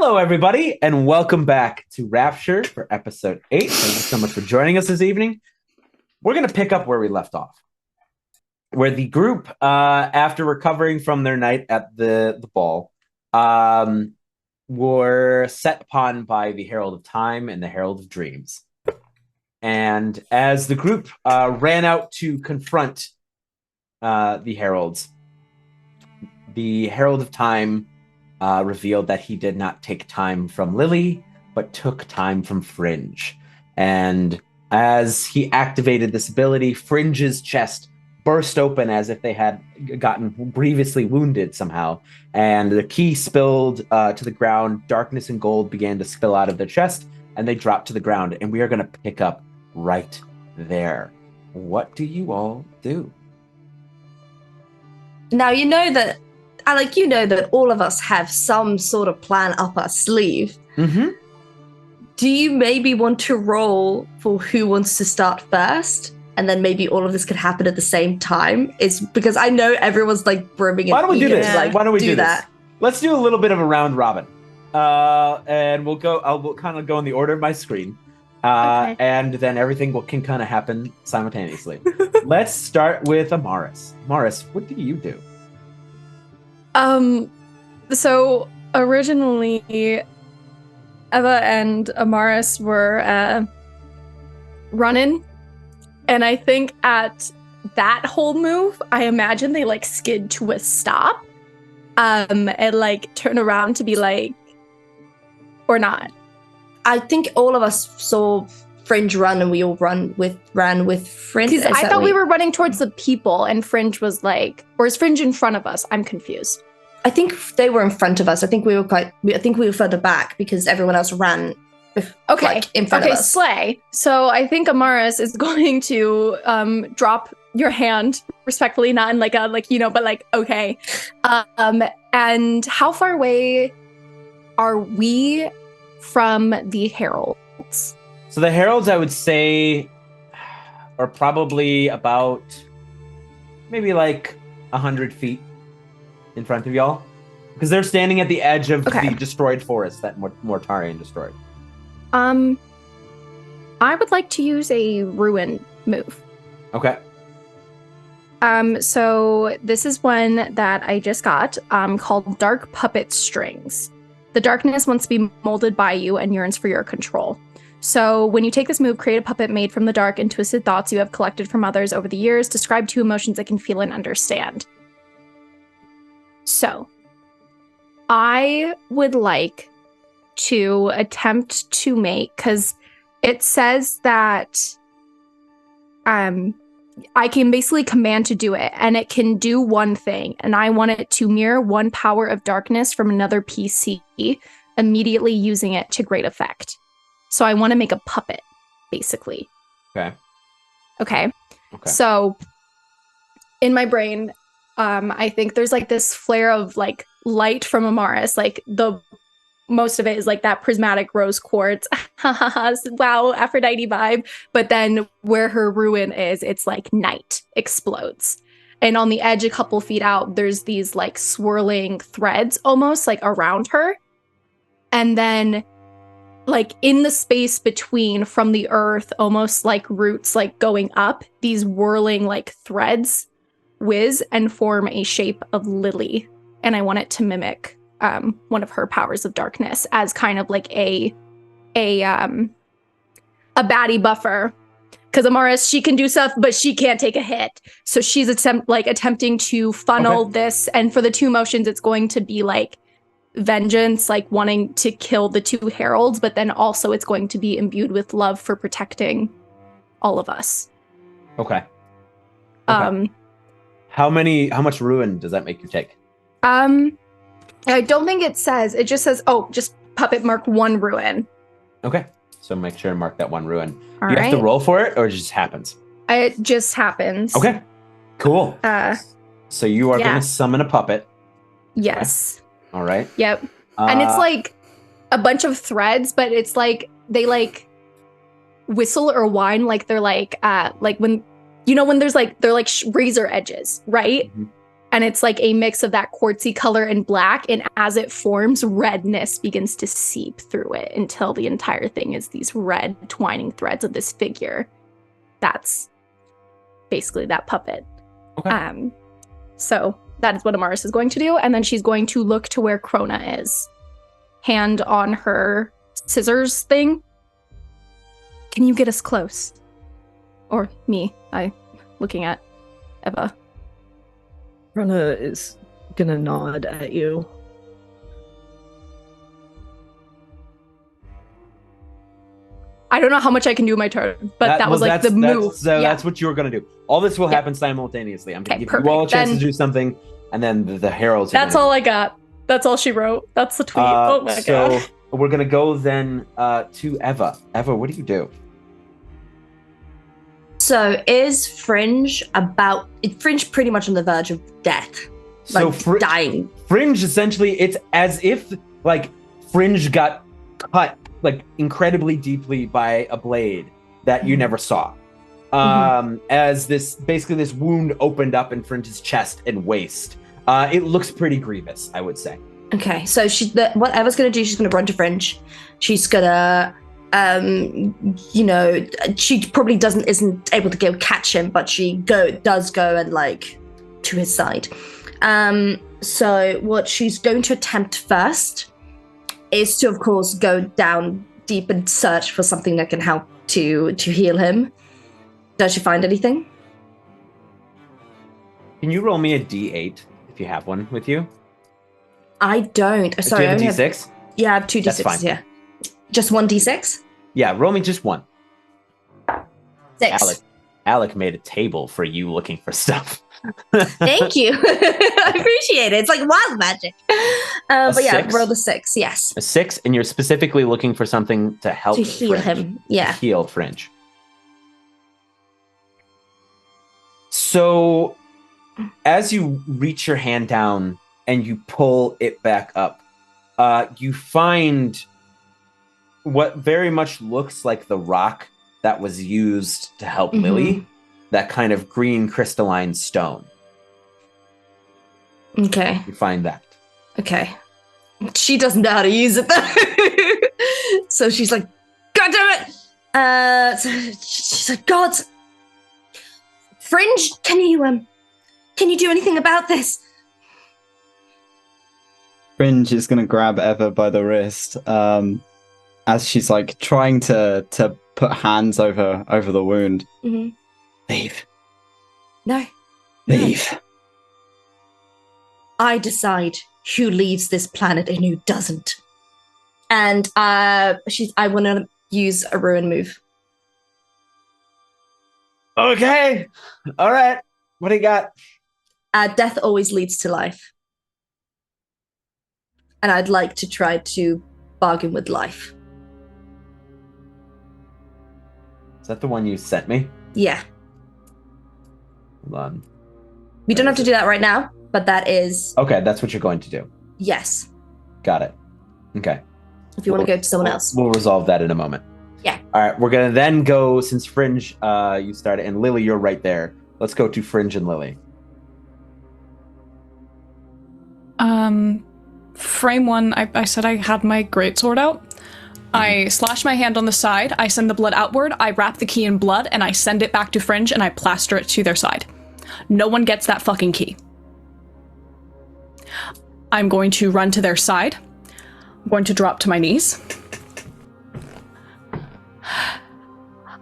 Hello, everybody, and welcome back to Rapture for episode 8. Thank you so much for joining us this evening. We're going to pick up where we left off, where the group, after recovering from their night at the ball, were set upon by the Herald of Time and the Herald of Dreams. And as the group ran out to confront the Heralds, the Herald of Time revealed that he did not take time from Lily, but took time from Fringe. And as he activated this ability, Fringe's chest burst open as if they had gotten grievously wounded somehow. And the key spilled to the ground. Darkness and gold began to spill out of their chest, and they dropped to the ground. And we are going to pick up right there. What do you all do? Now, you know that all of us have some sort of plan up our sleeve. Mm-hmm. Do you maybe want to roll for who wants to start first? And then maybe all of this could happen at the same time? It's because I know everyone's like brimming. Why don't we do this? Why don't we do that? This? Let's do a little bit of a round robin. And we'll kind of go in the order of my screen. Okay. And then everything can kind of happen simultaneously. Let's start with Amaris. Amaris, what do you do? So originally, Eva and Amaris were running, and I think at that whole move, I imagine they like skid to a stop, and like turn around to be like, or not. I think all of us saw Fringe run, and we all ran with Fringe. Because I thought we were running towards the people, and Fringe was like, or is Fringe in front of us? I'm confused. I think they were in front of us. I think we were further back because everyone else ran. In front of us. Slay. So I think Amaris is going to drop your hand respectfully, not in but like okay. And how far away are we from the heralds? So the heralds, I would say, are probably about maybe like 100 feet in front of y'all, because they're standing at the edge of the destroyed forest that Mortarion destroyed. I would like to use a ruin move. Okay. So this is one that I just got, called Dark Puppet Strings. The darkness wants to be molded by you and yearns for your control. So when you take this move, create a puppet made from the dark and twisted thoughts you have collected from others over the years. Describe 2 emotions it can feel and understand. So I would like to attempt to make, because it says that I can basically command to do it, and it can do one thing, and I want it to mirror one power of darkness from another PC, immediately using it to great effect. So I want to make a puppet, basically. Okay. So in my brain, I think there's like this flare of like light from Amaris, like the most of it is like that prismatic rose quartz. Wow, Aphrodite vibe. But then where her ruin is, it's like night explodes. And on the edge, a couple feet out, there's these like swirling threads almost like around her. And then like in the space between, from the earth, almost like roots like going up, these whirling like threads whiz and form a shape of Lily. And I want it to mimic one of her powers of darkness as kind of like a baddie buffer. Because Amaris, she can do stuff, but she can't take a hit. So she's attempting to funnel this. And for the 2 motions, it's going to be like vengeance, like wanting to kill the 2 heralds, but then also it's going to be imbued with love for protecting all of us. Okay. How much ruin does that make you take? I don't think it says. It just says, just puppet mark 1 ruin. Okay. So make sure to mark that 1 ruin. All you right. have to roll for it, or it just happens? It just happens. Okay. Cool. So you are going to summon a puppet. Yes. Okay. All right. Yep. And it's like a bunch of threads, but it's like they like whistle or whine like they're like when when there's like they're like razor edges, right? Mm-hmm. And it's like a mix of that quartzy color and black. And as it forms, redness begins to seep through it until the entire thing is these red twining threads of this figure. That's basically that puppet. Okay. So that is what Amaris is going to do. And then she's going to look to where Crona is. Hand on her scissors thing. Can you get us close? Or me. I looking at Eva. Chrona is gonna nod at you. I don't know how much I can do in my turn, but that was like the move. That's what you were going to do. All this will happen simultaneously. I'm going to give you all a chance to do something, and then the heralds. That's all I got. That's all she wrote. That's the tweet. Oh my god. So we're going to go then to Eva. Eva, what do you do? So is Fringe pretty much on the verge of death? So dying. Fringe, essentially, it's as if like Fringe got cut like incredibly deeply by a blade that you never saw. As this wound opened up in Fringe's chest and waist. It looks pretty grievous, I would say. Okay, so what Eva's gonna do, she's gonna run to Fringe. She's gonna she probably isn't able to go catch him, but she does go and like to his side. So what she's going to attempt first is to, of course, go down deep and search for something that can help to heal him. Does she find anything? Can you roll me a D8 if you have one with you? I don't. Sorry, do you have a D6? Yeah, I have two D6s here. Just one D6? Yeah, roll me just one. 6. Alec made a table for you looking for stuff. Thank you. I appreciate it. It's like wild magic. But yeah, 6? roll the 6, yes. A 6, and you're specifically looking for something to help To heal Fringe. him, yeah. To heal Fringe. So, as you reach your hand down and you pull it back up, you find what very much looks like the rock that was used to help Lily, that kind of green crystalline stone. Okay. You find that. Okay. She doesn't know how to use it though. So she's like, God damn it! So she's like, God, Fringe, can you do anything about this? Fringe is gonna grab Eva by the wrist, as she's like trying to put hands over the wound. Mm-hmm. Leave. No. Leave. I decide who leaves this planet and who doesn't. And I want to use a ruin move. Okay. All right. What do you got? Death always leads to life. And I'd like to try to bargain with life. Is that the one you sent me? Yeah. Hold on. We don't have to do that right now, but that is... Okay, that's what you're going to do. Yes. Got it. Okay. If you want to go to someone else. We'll resolve that in a moment. Yeah. All right, we're going to then go, since Fringe, you started, and Lily, you're right there. Let's go to Fringe and Lily. Frame 1, I said I had my greatsword out. I slash my hand on the side, I send the blood outward, I wrap the key in blood, and I send it back to Fringe, and I plaster it to their side. No one gets that fucking key. I'm going to run to their side. I'm going to drop to my knees.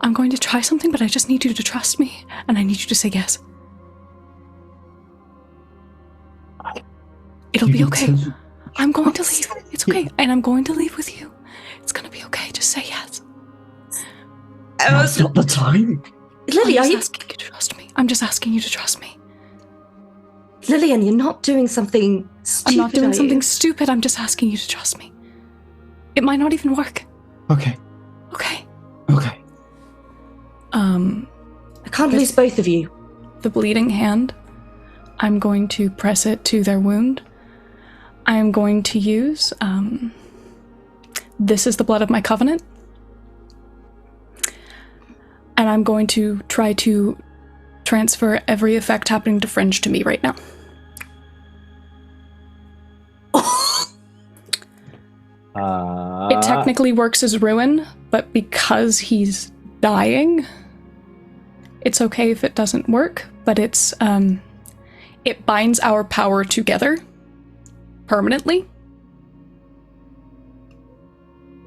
I'm going to try something, but I just need you to trust me, and I need you to say yes. It'll be okay. I'm going to leave. It's okay. And I'm going to leave with you. It's going to be okay. Just say yes. That's not the time. Lily, I'm just asking you to trust me. I'm just asking you to trust me. Lillian, you're not doing something stupid. I'm not doing something stupid. I'm just asking you to trust me. It might not even work. Okay. Okay. Okay. I can't lose both of you. The bleeding hand, I'm going to press it to their wound. I am going to use, this is the blood of my covenant. And I'm going to try to transfer every effect happening to Fringe to me right now. technically works as ruin, but because he's dying, it's okay if it doesn't work, but it's it binds our power together permanently.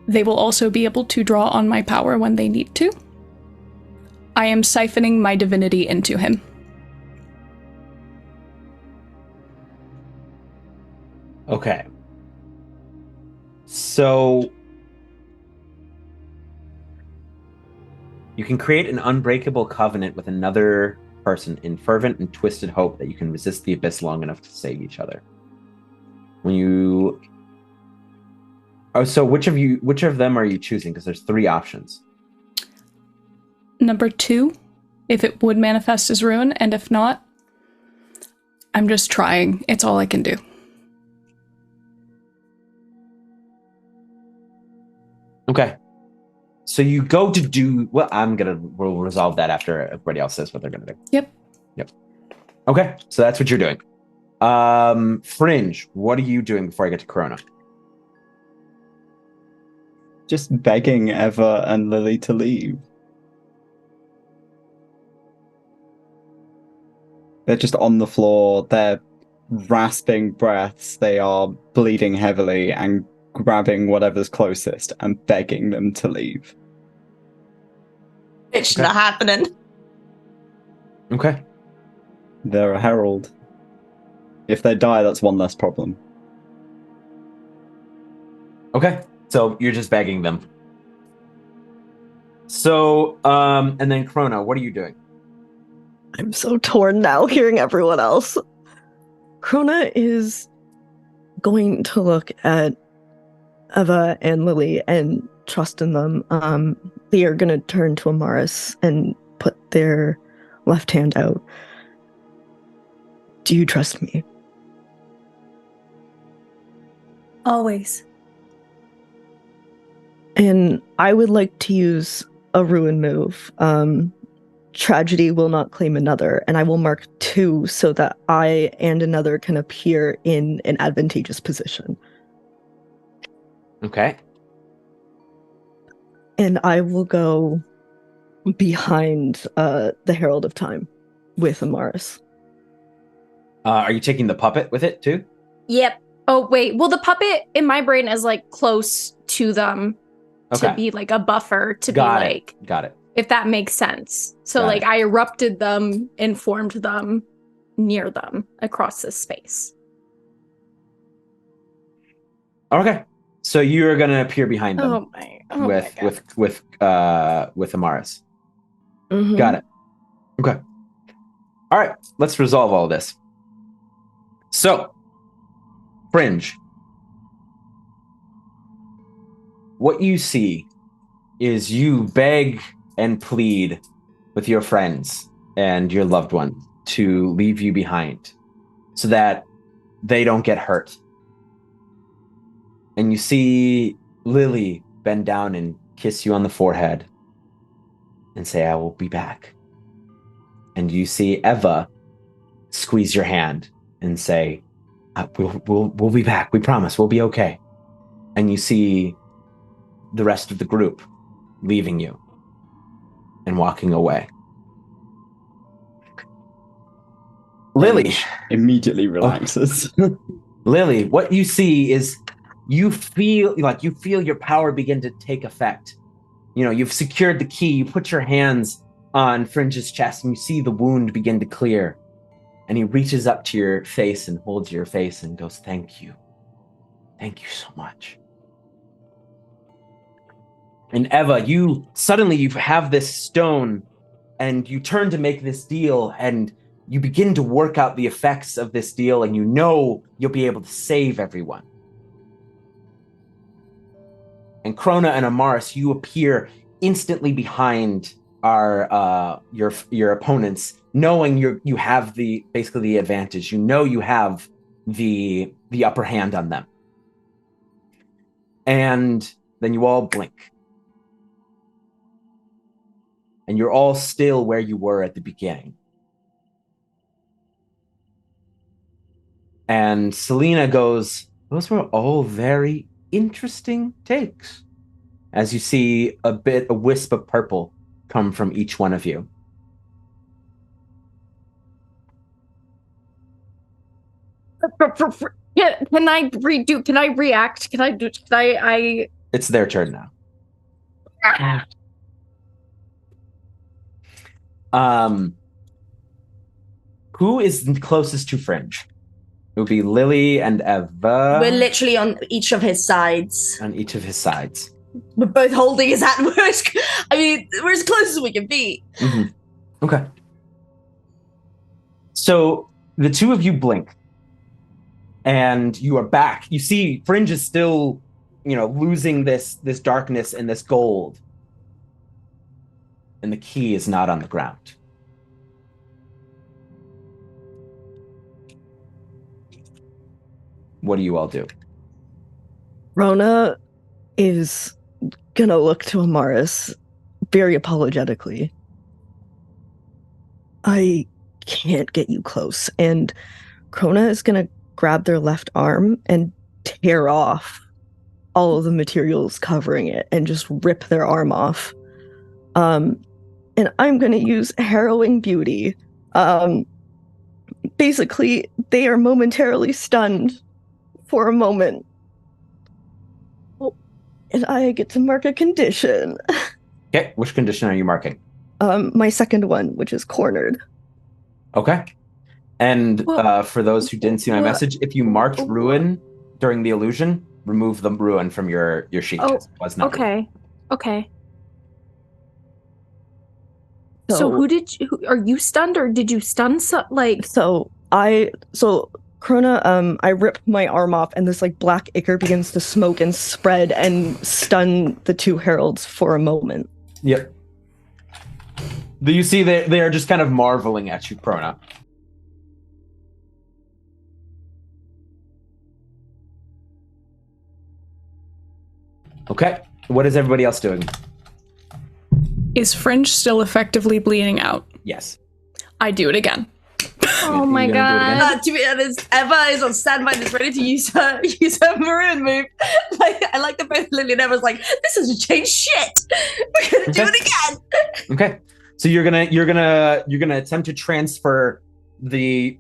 They will also be able to draw on my power when they need to. I am siphoning my divinity into him. Okay. So you can create an unbreakable covenant with another person in fervent and twisted hope that you can resist the abyss long enough to save each other. When you... Oh, so which of them are you choosing? Because there's 3 options. Number 2, if it would manifest as ruin, and if not, I'm just trying. It's all I can do. Okay. So you go to do... Well, we'll resolve that after everybody else says what they're going to do. Yep. Okay, so that's what you're doing. Fringe, what are you doing before I get to Crona? Just begging Eva and Lily to leave. They're just on the floor. They're rasping breaths. They are bleeding heavily and grabbing whatever's closest and begging them to leave. It's Okay. not happening. Okay. They're a herald. If they die, that's one less problem. Okay. So you're just begging them. So, and then Crona, what are you doing? I'm so torn now hearing everyone else. Chrona is going to look at Eva and Lily and trust in them. They are going to turn to Amaris and put their left hand out. Do you trust me? Always. And I would like to use a ruin move. Tragedy will not claim another, and I will mark 2 so that I and another can appear in an advantageous position. Okay. And I will go behind the Herald of Time with Amaris. Are you taking the puppet with it too? Yep. Oh, wait. Well, the puppet in my brain is like close to them Okay. to be like a buffer, to Got be it. like, Got it. if that makes sense. So Got like it. I erupted them, informed them, near them across this space. Okay. So you're gonna appear behind them with Amaris. Mhm. Got it. Okay. All right. Let's resolve all this. So, Fringe. What you see is you beg and plead with your friends and your loved one to leave you behind so that they don't get hurt. And you see Lily bend down and kiss you on the forehead and say, I will be back. And you see Eva squeeze your hand and say, we'll be back. We promise we'll be okay. And you see the rest of the group leaving you and walking away. Lily immediately relaxes. Lily, what you see is you feel your power begin to take effect. You know, you've secured the key, you put your hands on Fringe's chest and you see the wound begin to clear. And he reaches up to your face and holds your face and goes, thank you. Thank you so much. And Eva, you have this stone and you turn to make this deal and you begin to work out the effects of this deal and you know you'll be able to save everyone. And Crona and Amaris, you appear instantly behind your opponents, knowing you have basically the advantage. You know you have the upper hand on them. And then you all blink. And you're all still where you were at the beginning. And Selena goes, those were all very interesting takes. as you see a wisp of purple come from each one of you. Can I redo? Can I react? Can I do? Can I? It's their turn now. Who is closest to Fringe? It would be Lily and Eva. We're literally on each of his sides. On each of his sides. We're both holding his hand. I mean, we're as close as we can be. Mm-hmm. Okay. So the two of you blink, and you are back. You see, Fringe is still, losing this darkness and this gold, and the key is not on the ground. What do you all do? Crona is gonna look to Amaris very apologetically. I can't get you close. And Crona is gonna grab their left arm and tear off all of the materials covering it and just rip their arm off. And I'm gonna use Harrowing Beauty. Basically, they are momentarily stunned for a moment. And I get to mark a condition. Okay, which condition are you marking? My second one, which is cornered. Okay. And for those who didn't see my message, if you marked ruin during the illusion, remove the ruin from your sheet. Oh, it was not okay. ruined. Okay. So who are you stunned, or did you stun So Crona, I rip my arm off, and this black ichor begins to smoke and spread and stun the two heralds for a moment. Yep. Do you see they are just kind of marveling at you, Crona? Okay. What is everybody else doing? Is Fringe still effectively bleeding out? Yes. I do it again. Oh my god. To be honest, Eva is on standby and is ready to use her maroon move. I like that both Lily and Eva's like, this doesn't change shit. We're gonna do it again. Okay. So you're gonna attempt to transfer the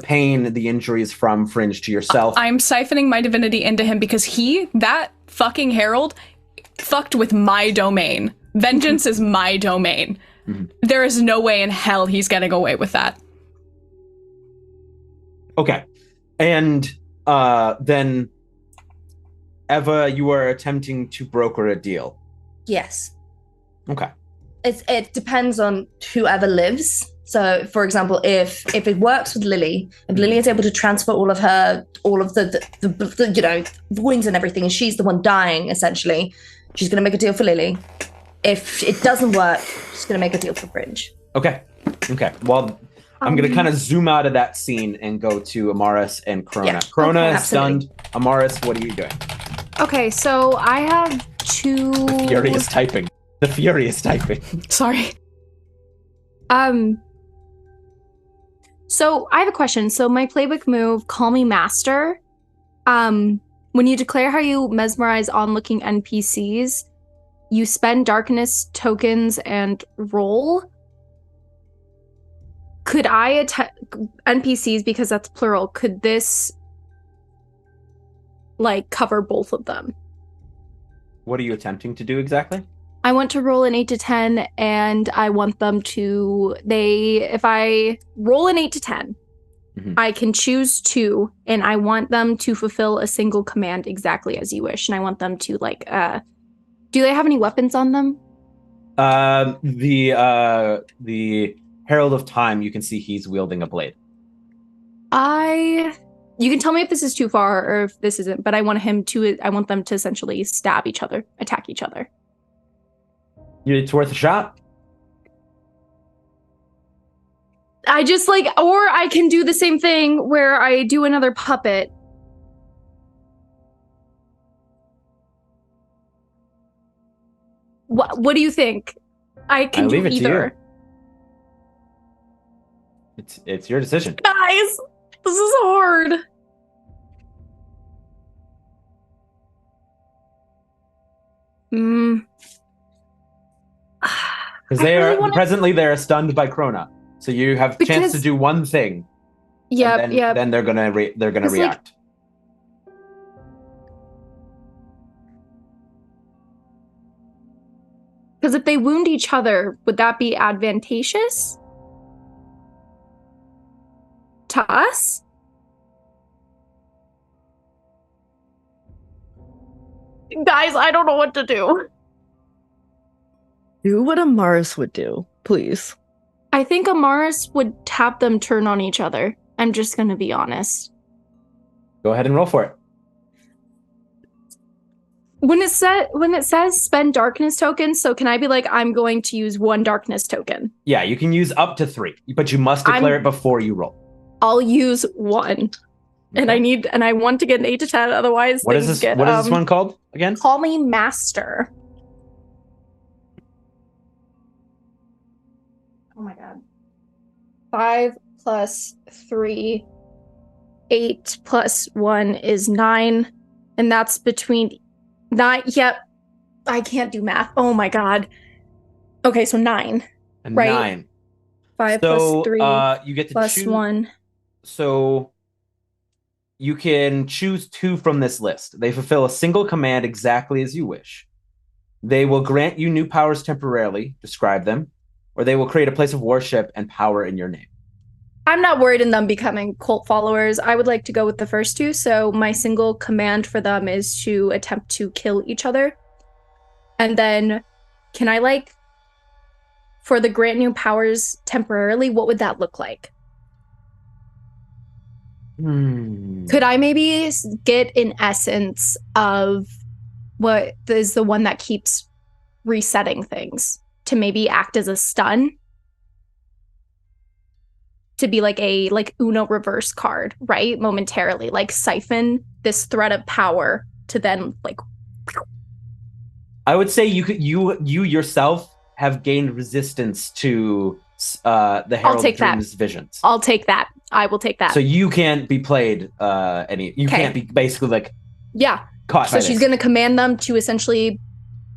pain, the injuries from Fringe to yourself. I'm siphoning my divinity into him because that fucking herald fucked with my domain. Vengeance is my domain. Mm-hmm. There is no way in hell he's getting away with that. Okay. And then Eva, you are attempting to broker a deal. Yes. Okay. It depends on whoever lives. So, for example, if it works with Lily, if Lily is able to transfer all of the wounds and everything, and she's the one dying, essentially, she's going to make a deal for Lily. If it doesn't work, she's going to make a deal for Fringe. Okay. Well, I'm going to kind of zoom out of that scene and go to Amaris and Crona. Yeah. Crona is Absolutely. stunned. Amaris, what are you doing? Okay, so I have two... Furious typing. The furious typing. Sorry. So I have a question. So my playbook move, Call Me Master, when you declare how you mesmerize onlooking NPCs, you spend darkness tokens and roll. Could I NPCs, because that's plural, could this cover both of them? What are you attempting to do exactly? I want to roll an 8 to 10, and I want them to, if I roll an 8 to 10, mm-hmm. I can choose 2, and I want them to fulfill a single command exactly as you wish. And I want them to do they have any weapons on them? The Herald of Time, you can see he's wielding a blade. You can tell me if this is too far or if this isn't, but I want them to essentially stab each other, attack each other. It's worth a shot. I just or I can do the same thing where I do another puppet. What do you think? I can do either. It's your decision. Guys, this is hard. Mm. Because I really wanna- presently they're stunned by Crona. So you have a chance to Because- do one thing. Yep, and yep. then they're gonna Because, like, react. Because if they wound each other, would that be advantageous to us? Guys, I don't know what to do. Do what Amaris would do, please. I think Amaris would have them turn on each other. I'm just gonna be honest. Go ahead and roll for it. When it says spend darkness tokens, so can I be like, I'm going to use 1 darkness token? Yeah, you can use up to 3, but you must declare it before you roll. I'll use 1. And Okay. I want to get an 8 to 10, otherwise What is things this? get, What is this one called again? Call me master. Oh my god. 5 plus 3, 8 plus 1 is 9. And that's between 9. Yep. I can't do math. Oh my god. Okay, so 9. And Right. 9. 5 So plus 3 you get to plus choose 1. So you can choose 2 from this list. They fulfill a single command exactly as you wish. They will grant you new powers temporarily, describe them, or they will create a place of worship and power in your name. I'm not worried in them becoming cult followers. I would like to go with the first 2. So my single command for them is to attempt to kill each other. And then can I, like, for the grant new powers temporarily, what would that look like? Could I maybe get an essence of what is the one that keeps resetting things to maybe act as a stun? To be like a Uno reverse card, right? Momentarily, like siphon this thread of power to then like. I would say you yourself have gained resistance to the Herald of Dreams visions. I'll take that. I will take that. So you can't be played you can't be basically like caught. So she's gonna command them to essentially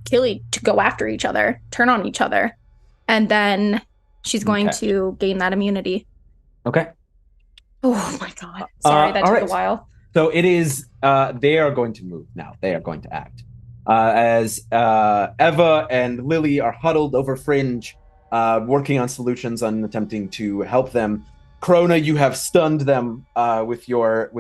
to go after each other, turn on each other, and then she's going to gain that immunity. Okay. Oh my god. Sorry, that took a while. So it is they are going to move now. They are going to act. As Eva and Lily are huddled over Fringe, working on solutions and attempting to help them. Crona, you have stunned them with your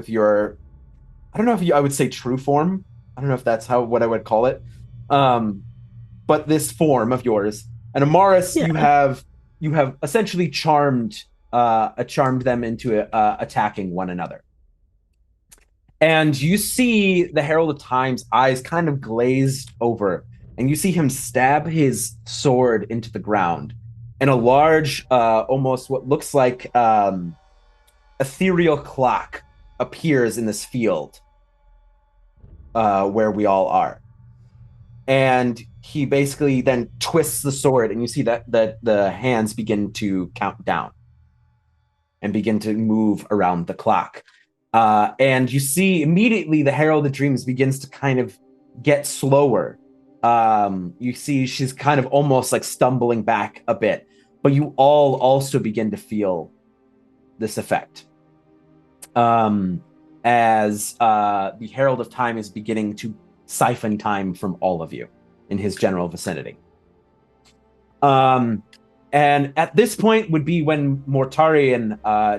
I don't know if I would say true form. I don't know if that's what I would call it. But this form of yours. And Amaris, you have essentially charmed them into attacking one another. And you see the Herald of Time's eyes kind of glazed over, and you see him stab his sword into the ground. And a large, almost what looks like ethereal clock appears in this field where we all are. And he basically then twists the sword, and you see that the hands begin to count down and begin to move around the clock. And you see immediately the Herald of Dreams begins to kind of get slower. You see she's kind of almost like stumbling back a bit, but you all also begin to feel this effect. As the Herald of Time is beginning to siphon time from all of you in his general vicinity. And at this point would be when Mortarion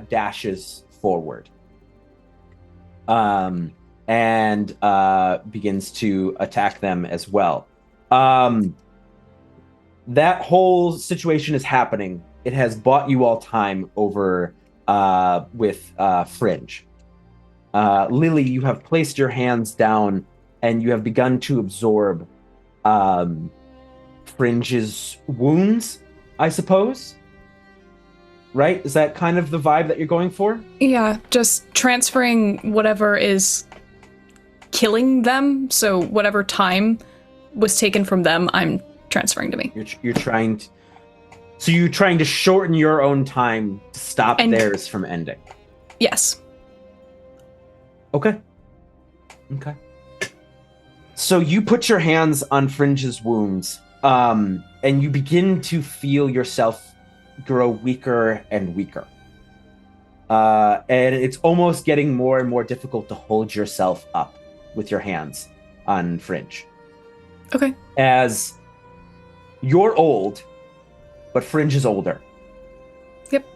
dashes forward. And begins to attack them as well. That whole situation is happening. It has bought you all time over with Fringe. Lily, you have placed your hands down and you have begun to absorb Fringe's wounds, I suppose. Right? Is that kind of the vibe that you're going for? Yeah, just transferring whatever is killing them. So whatever time was taken from them, I'm transferring to me. You're trying to... So you're trying to shorten your own time to stop theirs from ending? Yes. Okay. So you put your hands on Fringe's wounds, and you begin to feel yourself grow weaker and weaker. And it's almost getting more and more difficult to hold yourself up with your hands on Fringe. Okay. As you're old, but Fringe is older. Yep.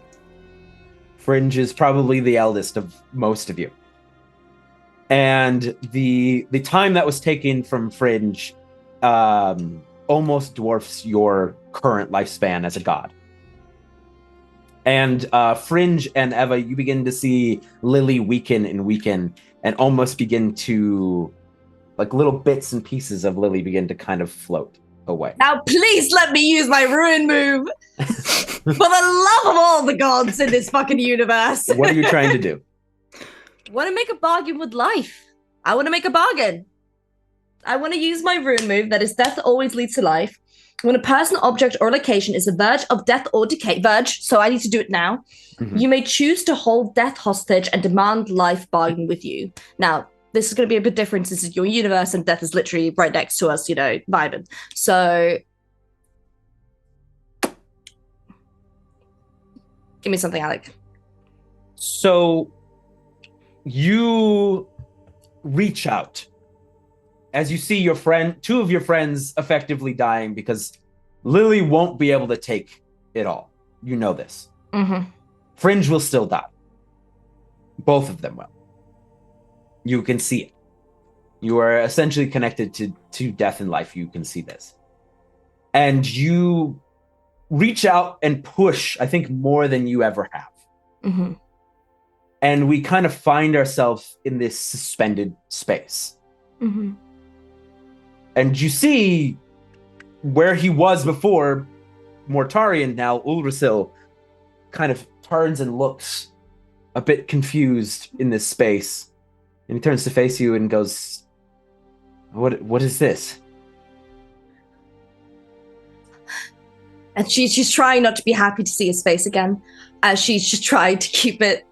Fringe is probably the eldest of most of you. And the time that was taken from Fringe almost dwarfs your current lifespan as a god. And Fringe and Eva, you begin to see Lily weaken and weaken and almost begin to, like, little bits and pieces of Lily begin to kind of float away. Now, please let me use my ruin move. For the love of all the gods in this fucking universe. What are you trying to do? Want to make a bargain with life. I want to make a bargain. I want to use my ruin move that is death always leads to life. When a person, object, or location is the verge of death or decay, so I need to do it now, you may choose to hold death hostage and demand life bargain with you. Now, this is going to be a bit different. This is your universe and death is literally right next to us, vibing. So, give me something, Alec. So, you reach out as you see your friend, two of your friends effectively dying because Lily won't be able to take it all. You know this. Mm-hmm. Fringe will still die. Both of them will. You can see it. You are essentially connected to death and life. You can see this. And you reach out and push, I think, more than you ever have. Mm-hmm. And we kind of find ourselves in this suspended space. Mm-hmm. And you see where he was before, Mortarian, now Ulrasil, kind of turns and looks a bit confused in this space. And he turns to face you and goes, What is this? And she's trying not to be happy to see his face again, as she's just trying to keep it.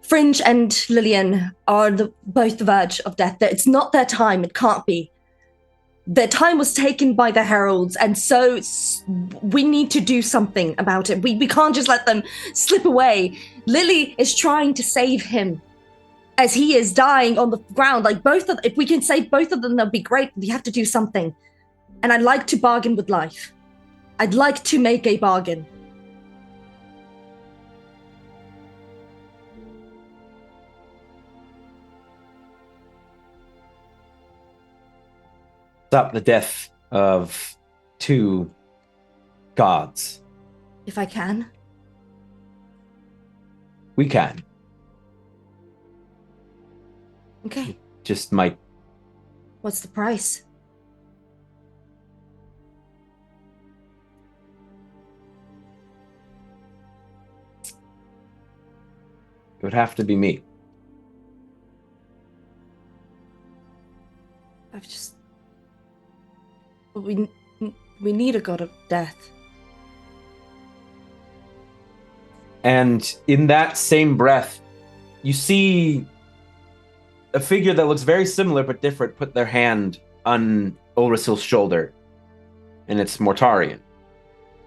Fringe and Lillian are both the verge of death. It's not their time. It can't be. Their time was taken by the heralds, and so we need to do something about it. We can't just let them slip away. Lily is trying to save him as he is dying on the ground. Like, if we can save both of them, that'd be great. We have to do something. And I'd like to bargain with life. I'd like to make a bargain. Stop the death of two gods. If I can. We can. Okay. Just might. What's the price? It would have to be me. We need a god of death. And in that same breath, you see a figure that looks very similar but different put their hand on Ulrasil's shoulder. And it's Mortarian.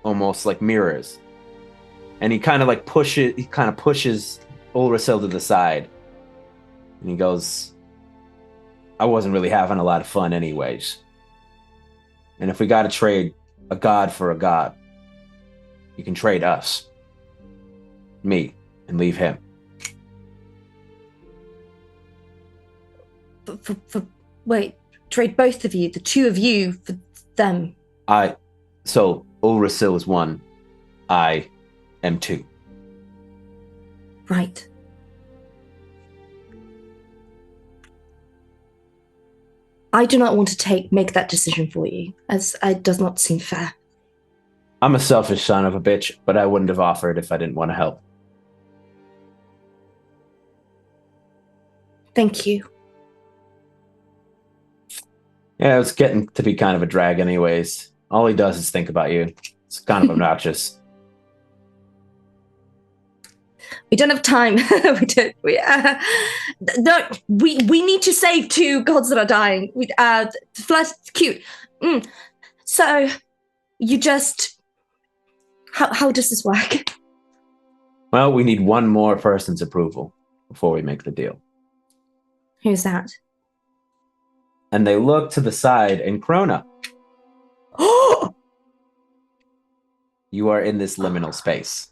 Almost like mirrors. And he kind of pushes Ulrasil to the side. And he goes, I wasn't really having a lot of fun anyways. And if we gotta trade a god for a god, you can trade us. Me. And leave him. Wait, trade both of you, the two of you, for them. So Ulrasil is one. I am two. Right. I do not want to make that decision for you, as it does not seem fair. I'm a selfish son of a bitch, but I wouldn't have offered if I didn't want to help. Thank you. Yeah, it's getting to be kind of a drag anyways. All he does is think about you. It's kind of obnoxious. We don't have time. we don't. No, we need to save 2 gods that are dying. First, cute. So, you just. How does this work? Well, we need one more person's approval before we make the deal. Who's that? And they look to the side, and Crona, you are in this liminal space.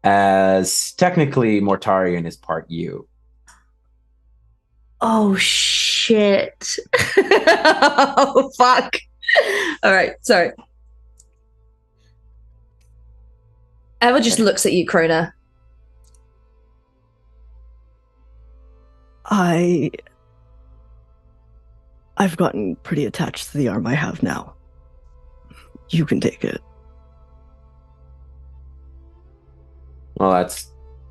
As technically, Mortarion is part you. Oh, shit. Oh, fuck. All right, sorry. Eva just looks at you, Crona. I've gotten pretty attached to the arm I have now. You can take it. Well,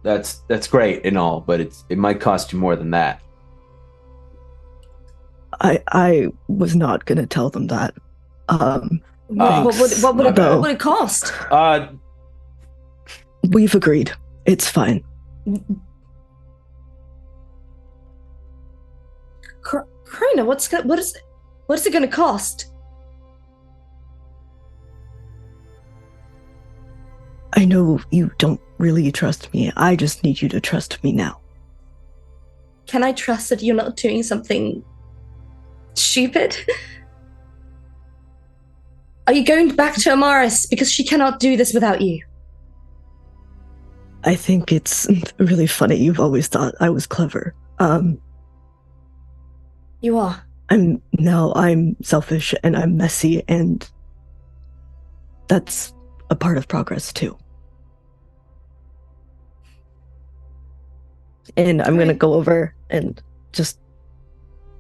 that's great and all, but it might cost you more than that. I was not gonna tell them that. What would it cost? We've agreed. It's fine. Crona, what is it going to cost? I know you don't really trust me. I just need you to trust me now. Can I trust that you're not doing something stupid? Are you going back to Amaris because she cannot do this without you? I think it's really funny. You've always thought I was clever. You are. I'm selfish and I'm messy, and that's a part of progress too. And I'm gonna go over and just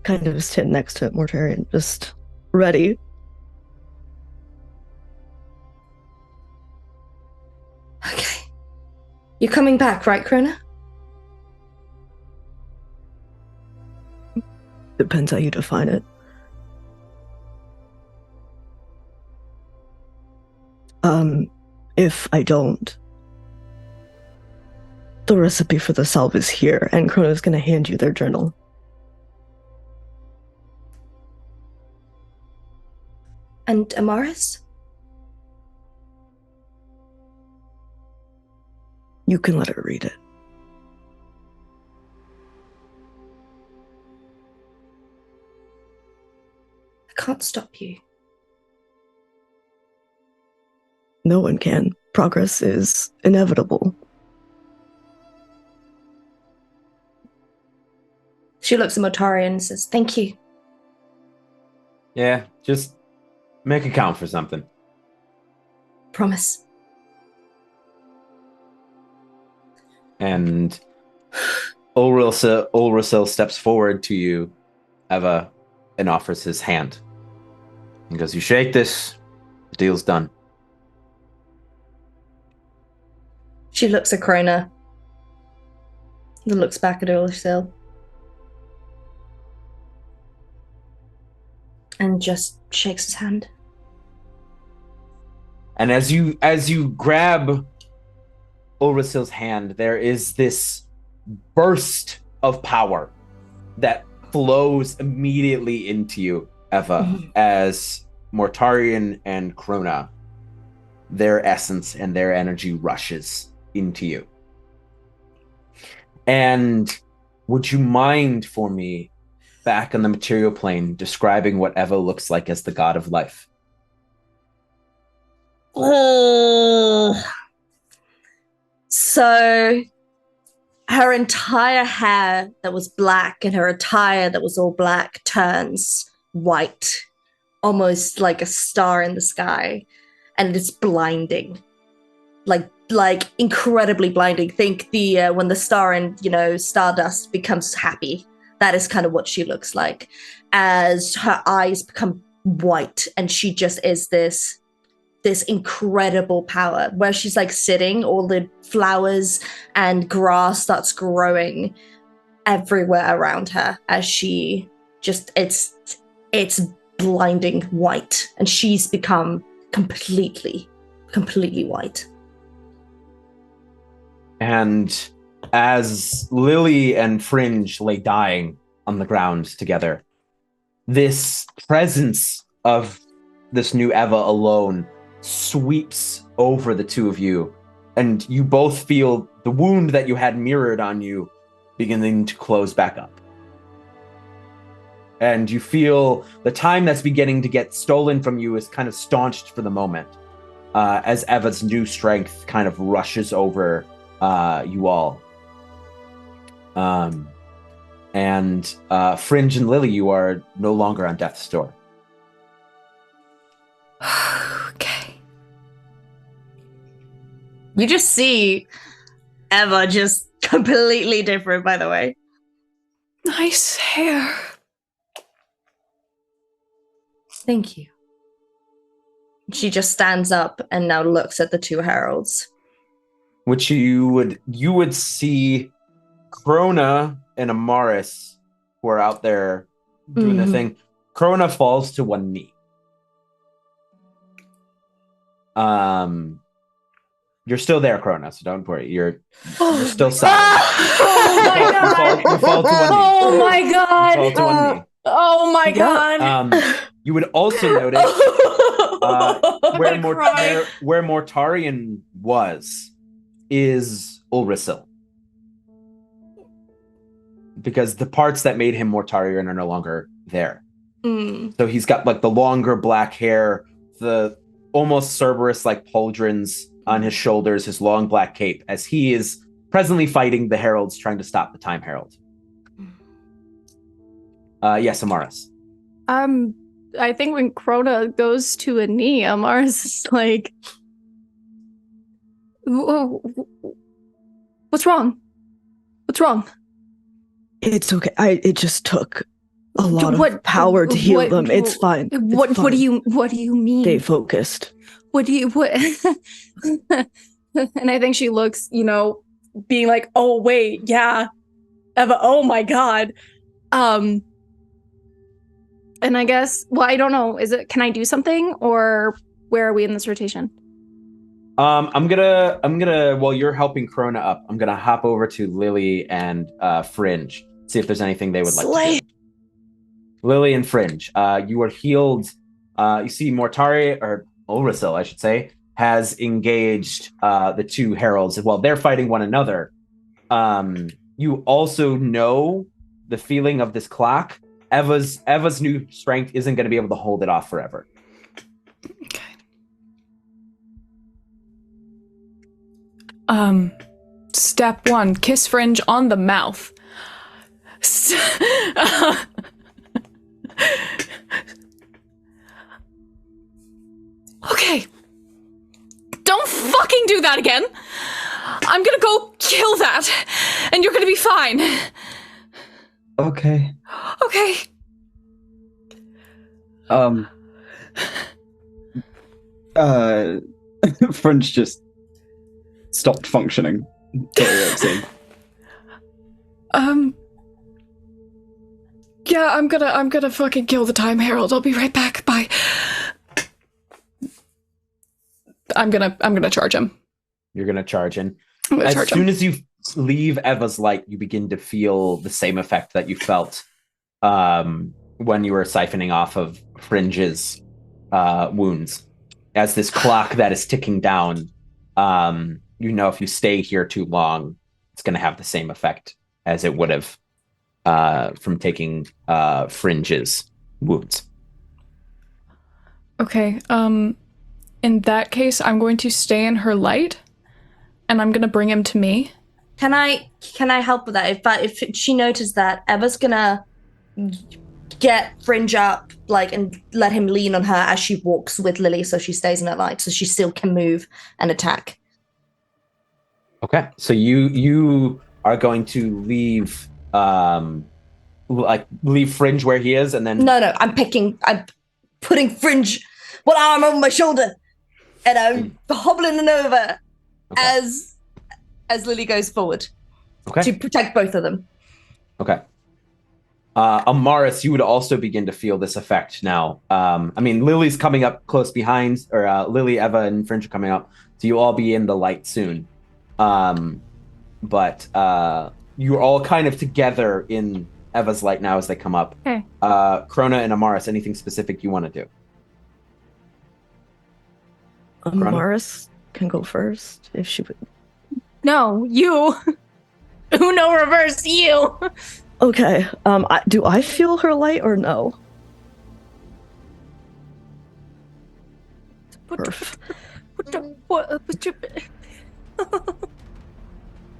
kind of sit next to Mortarion, just ready. Okay. You're coming back, right, Crona? Depends how you define it. If I don't, the recipe for the salve is here, and Crona's gonna hand you their journal. And Amaris? You can let her read it. I can't stop you. No one can. Progress is inevitable. She looks at Mortarion and says, "Thank you." Yeah, just make it count for something. Promise. And Ulrasil steps forward to you, Eva, and offers his hand. He goes, "You shake this, the deal's done." She looks at Crona. Then looks back at Ulrasil. And just shakes his hand. And as you grab Ulrasil's hand, there is this burst of power that flows immediately into you, Eva, as Mortarion and Crona, their essence and their energy rushes into you. And would you mind for me, back on the material plane, describing what Eva looks like as the god of life? So her entire hair that was black and her attire that was all black turns white, almost like a star in the sky, and it's blinding, like incredibly blinding. Think the when the star in Stardust becomes happy. That is kind of what she looks like, as her eyes become white, and she just is this incredible power. Where she's like sitting, all the flowers and grass starts growing everywhere around her as she just it's blinding white, and she's become completely white. And as Lily and Fringe lay dying on the ground together, this presence of this new Eva alone sweeps over the two of you, and you both feel the wound that you had mirrored on you beginning to close back up. And you feel the time that's beginning to get stolen from you is kind of staunched for the moment, as Eva's new strength kind of rushes over you all. And Fringe and Lily, you are no longer on death's door. Okay. You just see Eva just completely different, by the way. Nice hair. Thank you. She just stands up and now looks at the two heralds. Which you would see Crona and Amaris, who are out there doing their thing. Crona falls to one knee. You're still there, Crona, so don't worry. You're still silent. Oh my god! You fall to one knee. Oh my god! You fall to one knee. Oh my god! You would also notice where Mortarion was is Ulrisil. Because the parts that made him Mortarion are no longer there. So he's got like the longer black hair, the almost Cerberus like pauldrons on his shoulders, his long black cape, as he is presently fighting the heralds trying to stop the Time Herald. Yes, Amaris. I think when Crona goes to a knee, Amaris is like, what's wrong? What's wrong? It's okay. It just took a lot of power to heal them. It's fine. What do you mean? Stay focused. What? And I think she looks, being like, oh wait, yeah, Eva, oh my god. And I guess, well, I don't know. Can I do something, or where are we in this rotation? I'm gonna while you're helping Crona up, I'm gonna hop over to Lily and Fringe, see if there's anything they would like to do. Lily and Fringe, you are healed. You see Mortari, or Ulrisil, I should say, has engaged the two heralds while they're fighting one another. You also know the feeling of this clock. Eva's new strength isn't going to be able to hold it off forever. Okay. Step 1, kiss Fringe on the mouth. Okay. Don't fucking do that again. I'm gonna go kill that, and you're gonna be fine. Okay. Okay. Fringe just stopped functioning. Yeah, I'm gonna fucking kill the Time Herald. I'll be right back. Bye. I'm gonna charge him. You're gonna charge in. As soon as you leave Eva's light, you begin to feel the same effect that you felt when you were siphoning off of Fringe's wounds. As this clock that is ticking down, if you stay here too long, it's going to have the same effect as it would have from taking Fringe's wounds. Okay. In that case, I'm going to stay in her light, and I'm going to bring him to me. Can I help with that? If she noticed that, Eva's gonna get Fringe up, and let him lean on her as she walks with Lily, so she stays in her light, so she still can move and attack. Okay, so you are going to leave leave Fringe where he is, and then No, I'm putting Fringe one arm over my shoulder, and I'm hobbling it over as Lily goes forward to protect both of them. Okay. Amaris, you would also begin to feel this effect now. Lily's coming up close behind, or Lily, Eva, and Fringe are coming up, so you'll all be in the light soon. but you're all kind of together in Eva's light now as they come up. Okay. Crona and Amaris, anything specific you want to do? Amaris can go first if she would. No, you. Uno reverse you. Okay. Do I feel her light or no?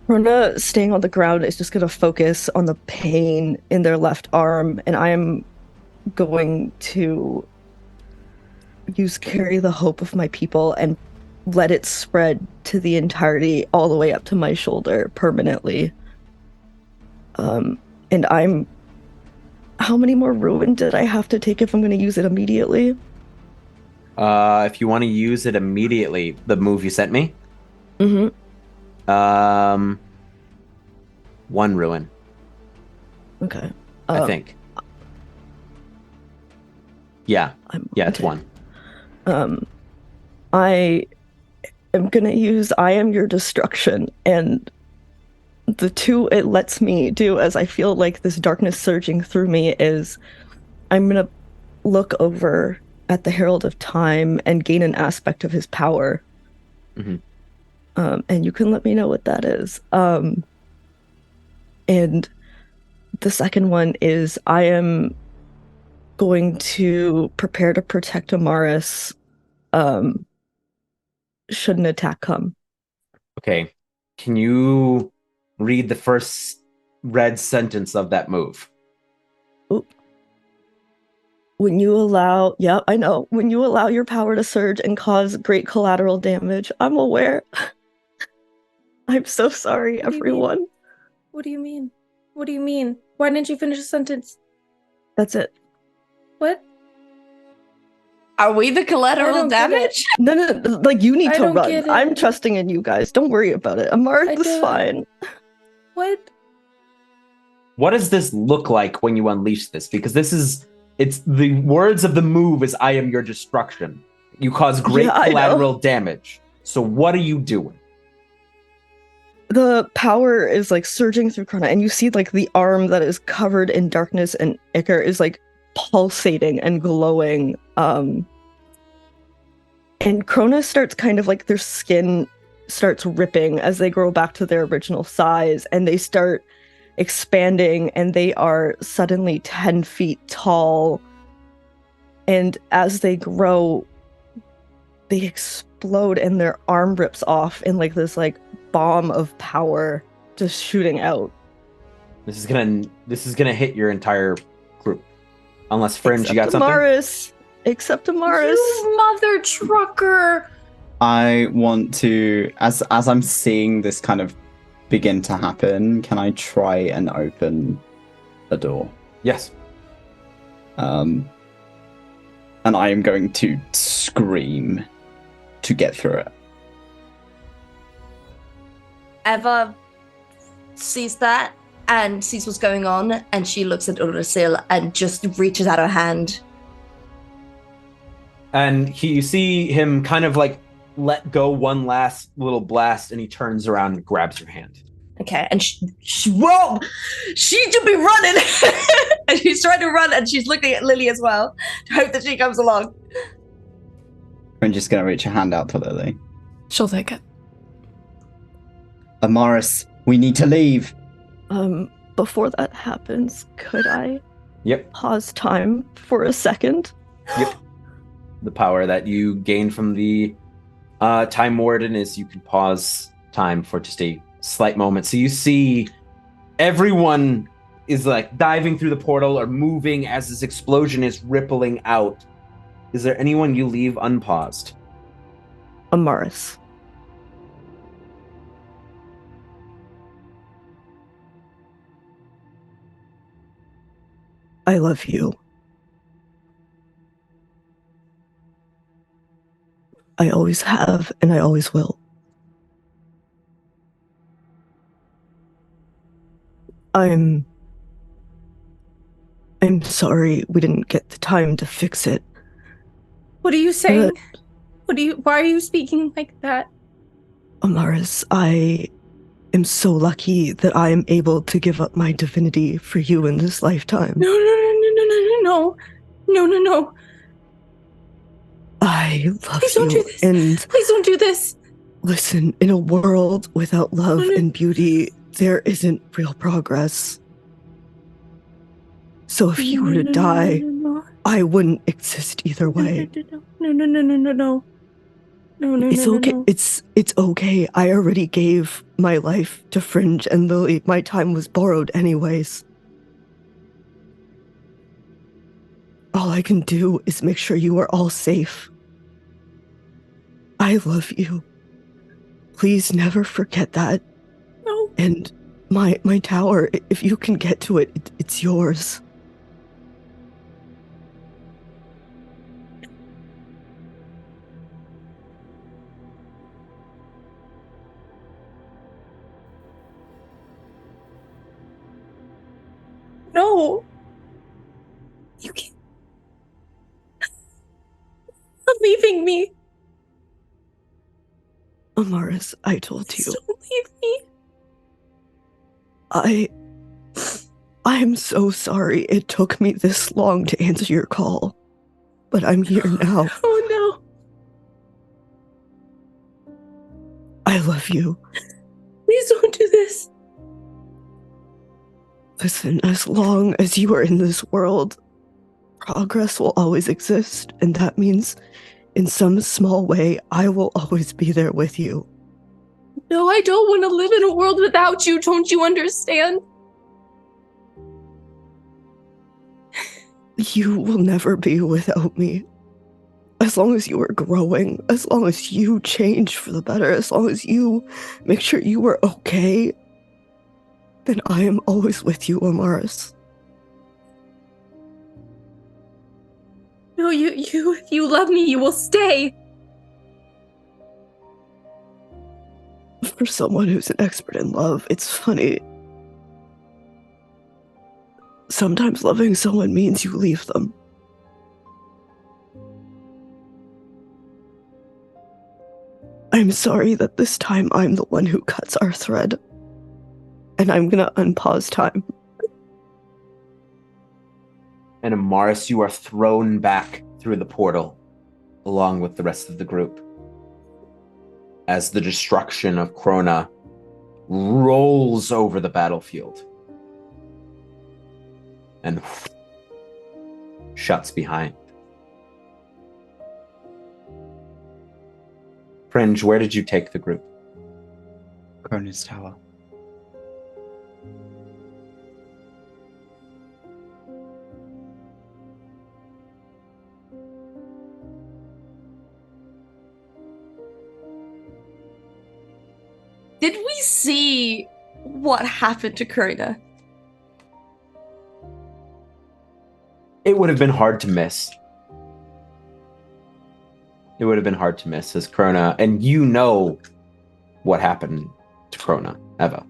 Crona, staying on the ground, is just going to focus on the pain in their left arm, and I am going to use Carry the Hope of My People and let it spread to the entirety, all the way up to my shoulder permanently. And I'm... How many more ruin did I have to take if I'm going to use it immediately? If you want to use it immediately, the move you sent me? Mm-hmm. 1 ruin. Okay. I think. Yeah. It's okay. 1. I am gonna use I Am Your Destruction, and the 2 it lets me do as I feel like this darkness surging through me is I'm gonna look over at the Herald of Time and gain an aspect of his power. Mm-hmm. And you can let me know what that is. And the second one is I am going to prepare to protect Amaris should an attack come. Okay. Can you read the first red sentence of that move? When you allow... Yeah, I know. When you allow your power to surge and cause great collateral damage. I'm aware. I'm so sorry, everyone. What do you mean? What do you mean? Why didn't you finish the sentence? That's it. What? Are we the collateral damage? No, like, you need I to don't run. get it. I'm trusting in you guys. Don't worry about it. Amaris is fine. What? What does this look like when you unleash this? Because it's the words of the move is I am your destruction. You cause great collateral damage. So what are you doing? The power is like surging through Crona, and you see like the arm that is covered in darkness and ichor is like pulsating and glowing. And Crona starts kind of like their skin starts ripping as they grow back to their original size, and they start expanding, and they are suddenly 10 feet tall. And as they grow, they explode, and their arm rips off in like this like bomb of power just shooting out. This is gonna hit your entire group, unless Fringe, you got something. Except Amaris. You mother trucker. I want to, as I'm seeing this kind of begin to happen, can I try and open a door? Yes. And I am going to scream to get through it. Eva sees that and sees what's going on, and she looks at Ursil and just reaches out her hand. And you see him kind of like let go one last little blast, and he turns around and grabs your hand. Okay, and she should be running, and she's trying to run, and she's looking at Lily as well to hope that she comes along. I'm just going to reach a hand out to Lily. She'll take it. Amaris, we need to leave. Before that happens, could I pause time for a second? Yep. The power that you gain from the Time Warden is you can pause time for just a slight moment. So you see everyone is like diving through the portal or moving as this explosion is rippling out. Is there anyone you leave unpaused? Amaris. I love you. I always have, and I always will. I'm sorry we didn't get the time to fix it. What are you saying? Why are you speaking like that? Amaris, am so lucky that I am able to give up my divinity for you in this lifetime. No. I love Please you. don't do this. And Please don't do this. listen, in a world without love and beauty, there isn't real progress. So if you were to die, I wouldn't exist either way. No. It's okay. It's okay. I already gave my life to Fringe and Lily. My time was borrowed anyways. All I can do is make sure you are all safe. I love you. Please never forget that. No. And my tower, if you can get to it, it's yours. No. You can't. Stop leaving me. Amaris, I told you. Don't leave me. I am so sorry it took me this long to answer your call. But I'm here now. Oh no. I love you. Please don't do this. Listen, as long as you are in this world, progress will always exist, and that means in some small way, I will always be there with you. No, I don't want to live in a world without you. Don't you understand? You will never be without me. As long as you are growing, as long as you change for the better, as long as you make sure you are okay, then I am always with you, Amaris. No, if you love me, you will stay. For someone who's an expert in love, it's funny. Sometimes loving someone means you leave them. I'm sorry that this time I'm the one who cuts our thread. And I'm gonna unpause time. And Amaris, you are thrown back through the portal along with the rest of the group as the destruction of Crona rolls over the battlefield and shuts behind. Fringe, where did you take the group? Crona's tower. Did we see what happened to Crona? It would have been hard to miss. It would have been hard to miss as Crona, and you know what happened to Crona, Eva.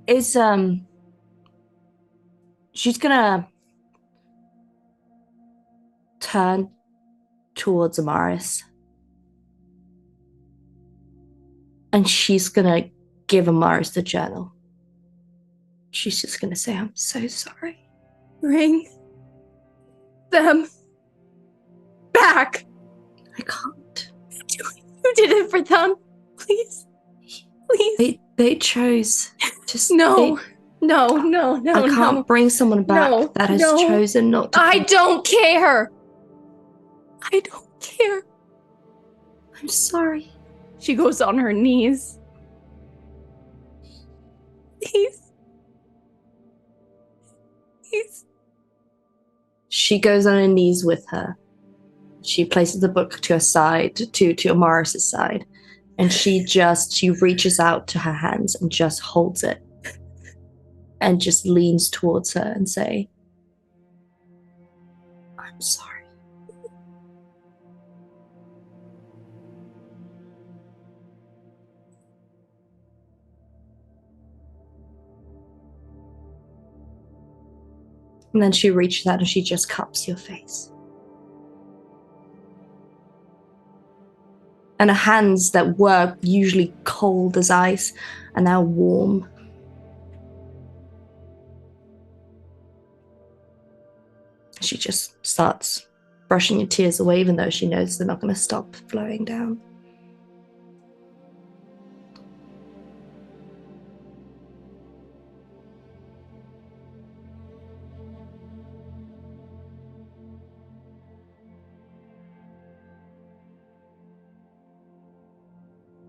Is she's gonna turn towards Amaris. And she's gonna give Amaris the journal. She's just gonna say, I'm so sorry. Bring them back. I can't. You did it for them. Please. They chose to No. No. I can't bring someone back that has chosen not to. I don't care. I don't care. I'm sorry. She goes on her knees. Please. She goes on her knees with her. She places the book to her side, to Amaris' side, and she reaches out to her hands and just holds it, and just leans towards her and say, I'm sorry. And then she reaches out and she just cups your face. And her hands that were usually cold as ice are now warm. She just starts brushing your tears away, even though she knows they're not going to stop flowing down.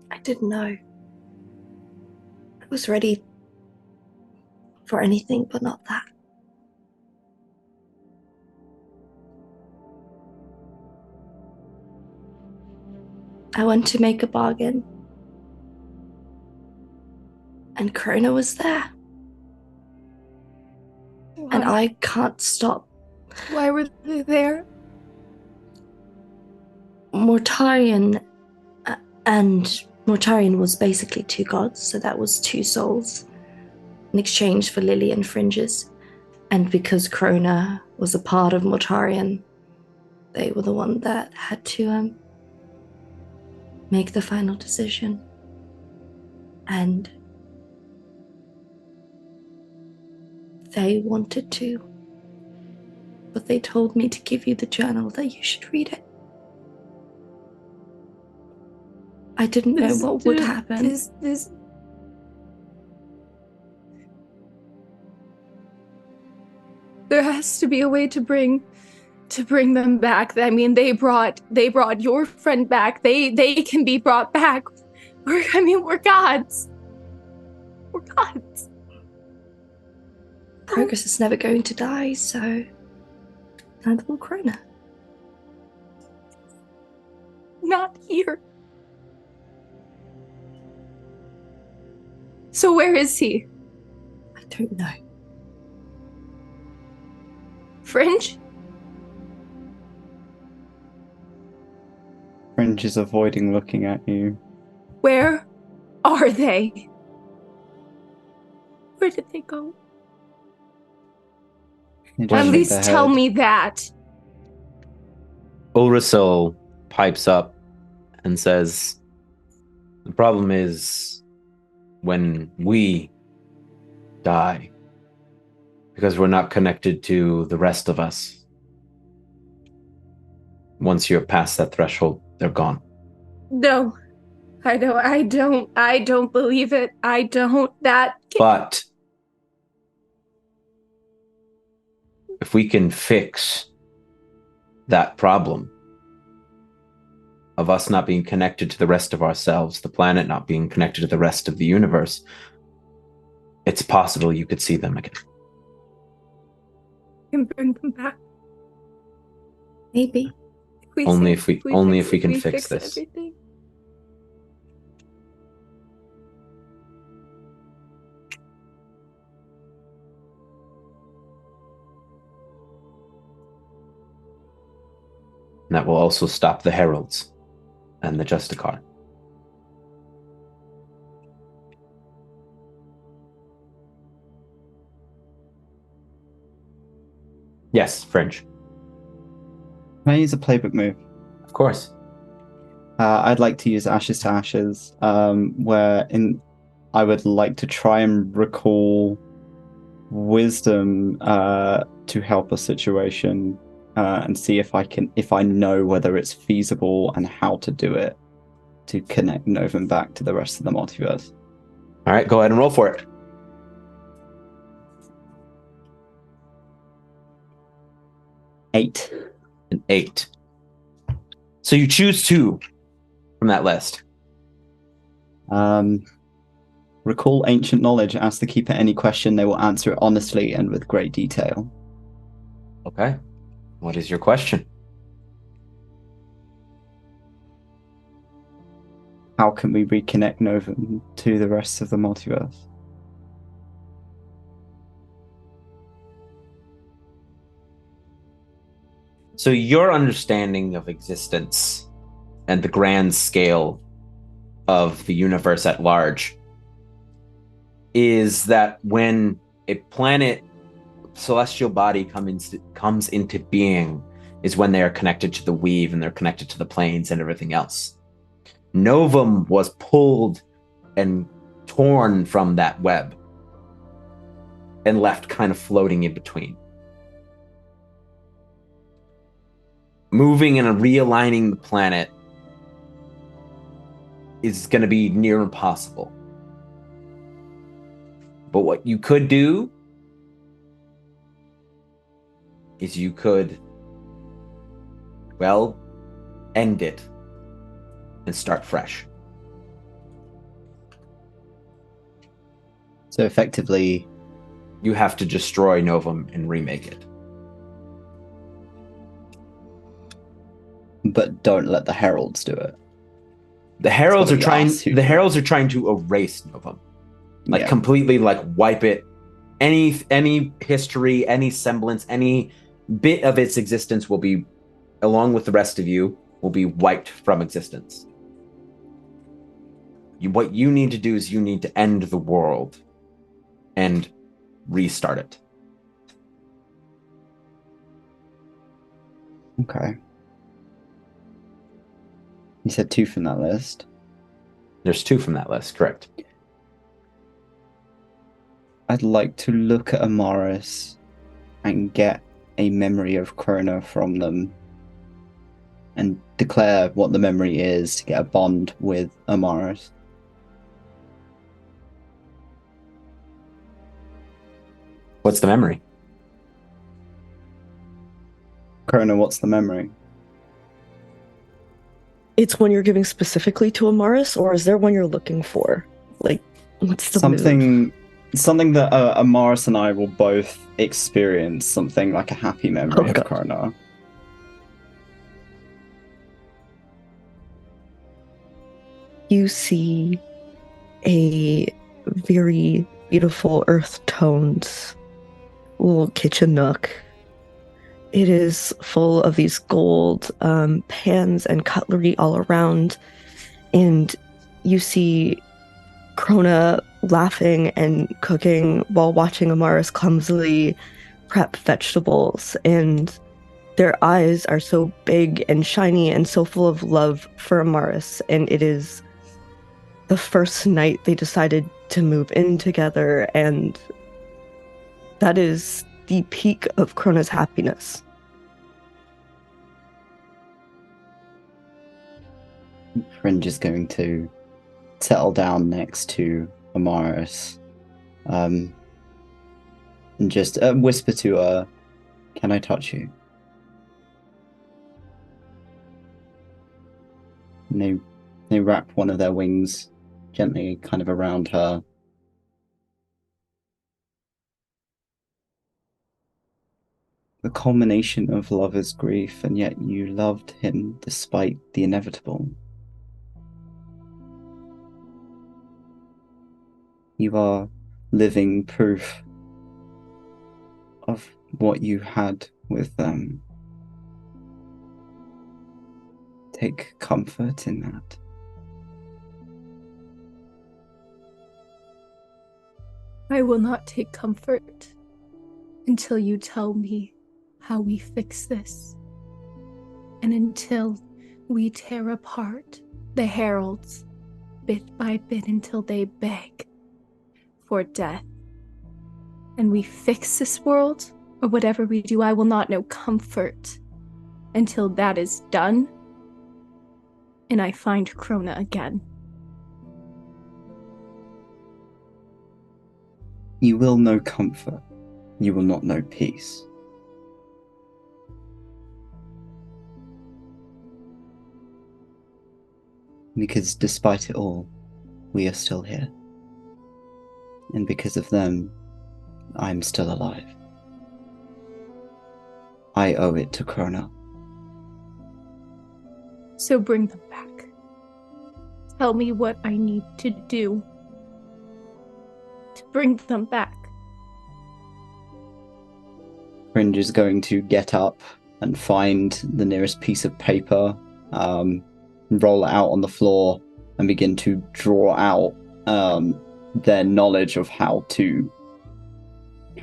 I didn't know. I was ready for anything but not that. I went to make a bargain, and Crona was there. And I can't stop. Why were they there? Mortarion was basically two gods, so that was two souls in exchange for Lily and Fringe's. And because Crona was a part of Mortarion, they were the one that had to make the final decision. And they wanted to, but they told me to give you the journal, that you should read it. I didn't know what would happen. There has to be a way to bring them back. I mean, they brought your friend back. They can be brought back. We're gods. We're gods. Progress is never going to die, so neither will Crona. Not here. So where is he? I don't know. Fringe? Fringe is avoiding looking at you. Where are they? Where did they go? They just At shake least their tell head. me that. Ulrasil pipes up and says, the problem is when we die, because we're not connected to the rest of us. Once you're past that threshold, they're gone. No. I don't believe it. I don't. But if we can fix that problem of us not being connected to the rest of ourselves, the planet not being connected to the rest of the universe, it's possible you could see them again. Can bring them back. Maybe. Only if we can fix this. Everything. And that will also stop the heralds and the Justicar. Yes, Fringe. Can I use a playbook move? Of course. I'd like to use Ashes to Ashes, where I would like to try and recall wisdom to help a situation and see if I know whether it's feasible and how to do it to connect Novum back to the rest of the multiverse. All right, go ahead and roll for it. Eight. An 8. So you choose 2 from that list. Recall ancient knowledge. Ask the keeper any question. They will answer it honestly and with great detail. Okay. What is your question? How can we reconnect Novum to the rest of the multiverse? So your understanding of existence and the grand scale of the universe at large is that when a planet celestial body comes into being is when they are connected to the weave and they're connected to the planes and everything else. Novum was pulled and torn from that web and left kind of floating in between. Moving and realigning the planet is going to be near impossible. But what you could do is you could, well, end it and start fresh. So effectively, You have to destroy Novum and remake it. but don't let the heralds do it. The heralds are It's trying. gonna be us who The do it. heralds are trying to erase Novum, like Yeah. completely, like wipe it. Any history, any semblance, any bit of its existence will be, along with the rest of you, will be wiped from existence. What you need to do is you need to end the world and restart it. Okay. You said 2 from that list. There's 2 from that list, correct? I'd like to look at Amaris and get a memory of Crona from them and declare what the memory is to get a bond with Amaris. What's the memory? Crona, what's the memory? It's one you're giving specifically to Amaris, or is there one you're looking for? Like, what's the move? Something that Amaris and I will both experience, something like a happy memory of God. Crona. You see a very beautiful earth tones little kitchen nook. It is full of these gold pans and cutlery all around, and you see Crona laughing and cooking while watching Amaris clumsily prep vegetables, and their eyes are so big and shiny and so full of love for Amaris, and it is the first night they decided to move in together, and that is the peak of Crona's happiness. Fringe is going to settle down next to Amaris and just whisper to her, "Can I touch you?" And they wrap one of their wings gently kind of around her. The culmination of love is grief, and yet you loved him despite the inevitable. You are living proof of what you had with them. Take comfort in that. I will not take comfort until you tell me how we fix this. And until we tear apart the heralds bit by bit until they beg for death. And we fix this world, or whatever we do, I will not know comfort until that is done and I find Crona again. You will know comfort. You will not know peace. Because despite it all, we are still here. And because of them, I'm still alive. I owe it to Crona. So bring them back. Tell me what I need to do to bring them back. Fringe is going to get up and find the nearest piece of paper, roll it out on the floor, and begin to draw out their knowledge of how to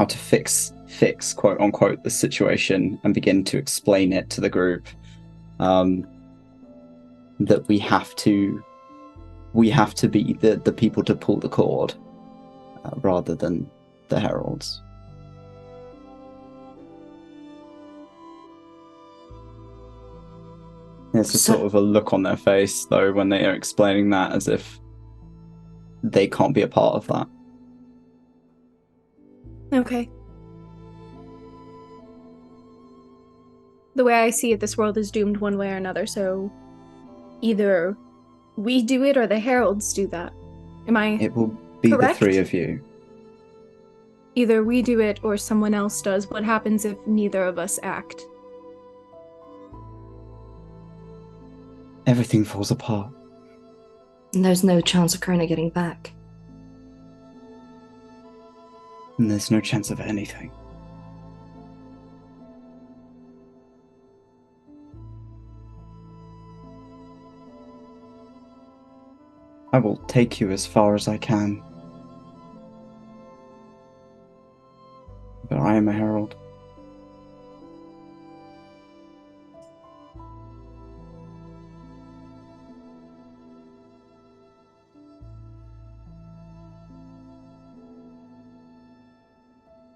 fix fix, quote unquote, the situation and begin to explain it to the group. That we have to be the people to pull the cord, rather than the heralds. There's a So- sort of a look on their face, though, when they are explaining that, as if they can't be a part of that. Okay. The way I see it, this world is doomed one way or another, so either we do it or the heralds do that. Am I It will be correct? the three of you. Either we do it or someone else does. What happens if neither of us act? Everything falls apart. And there's no chance of Crona getting back. And there's no chance of anything. I will take you as far as I can. But I am a herald.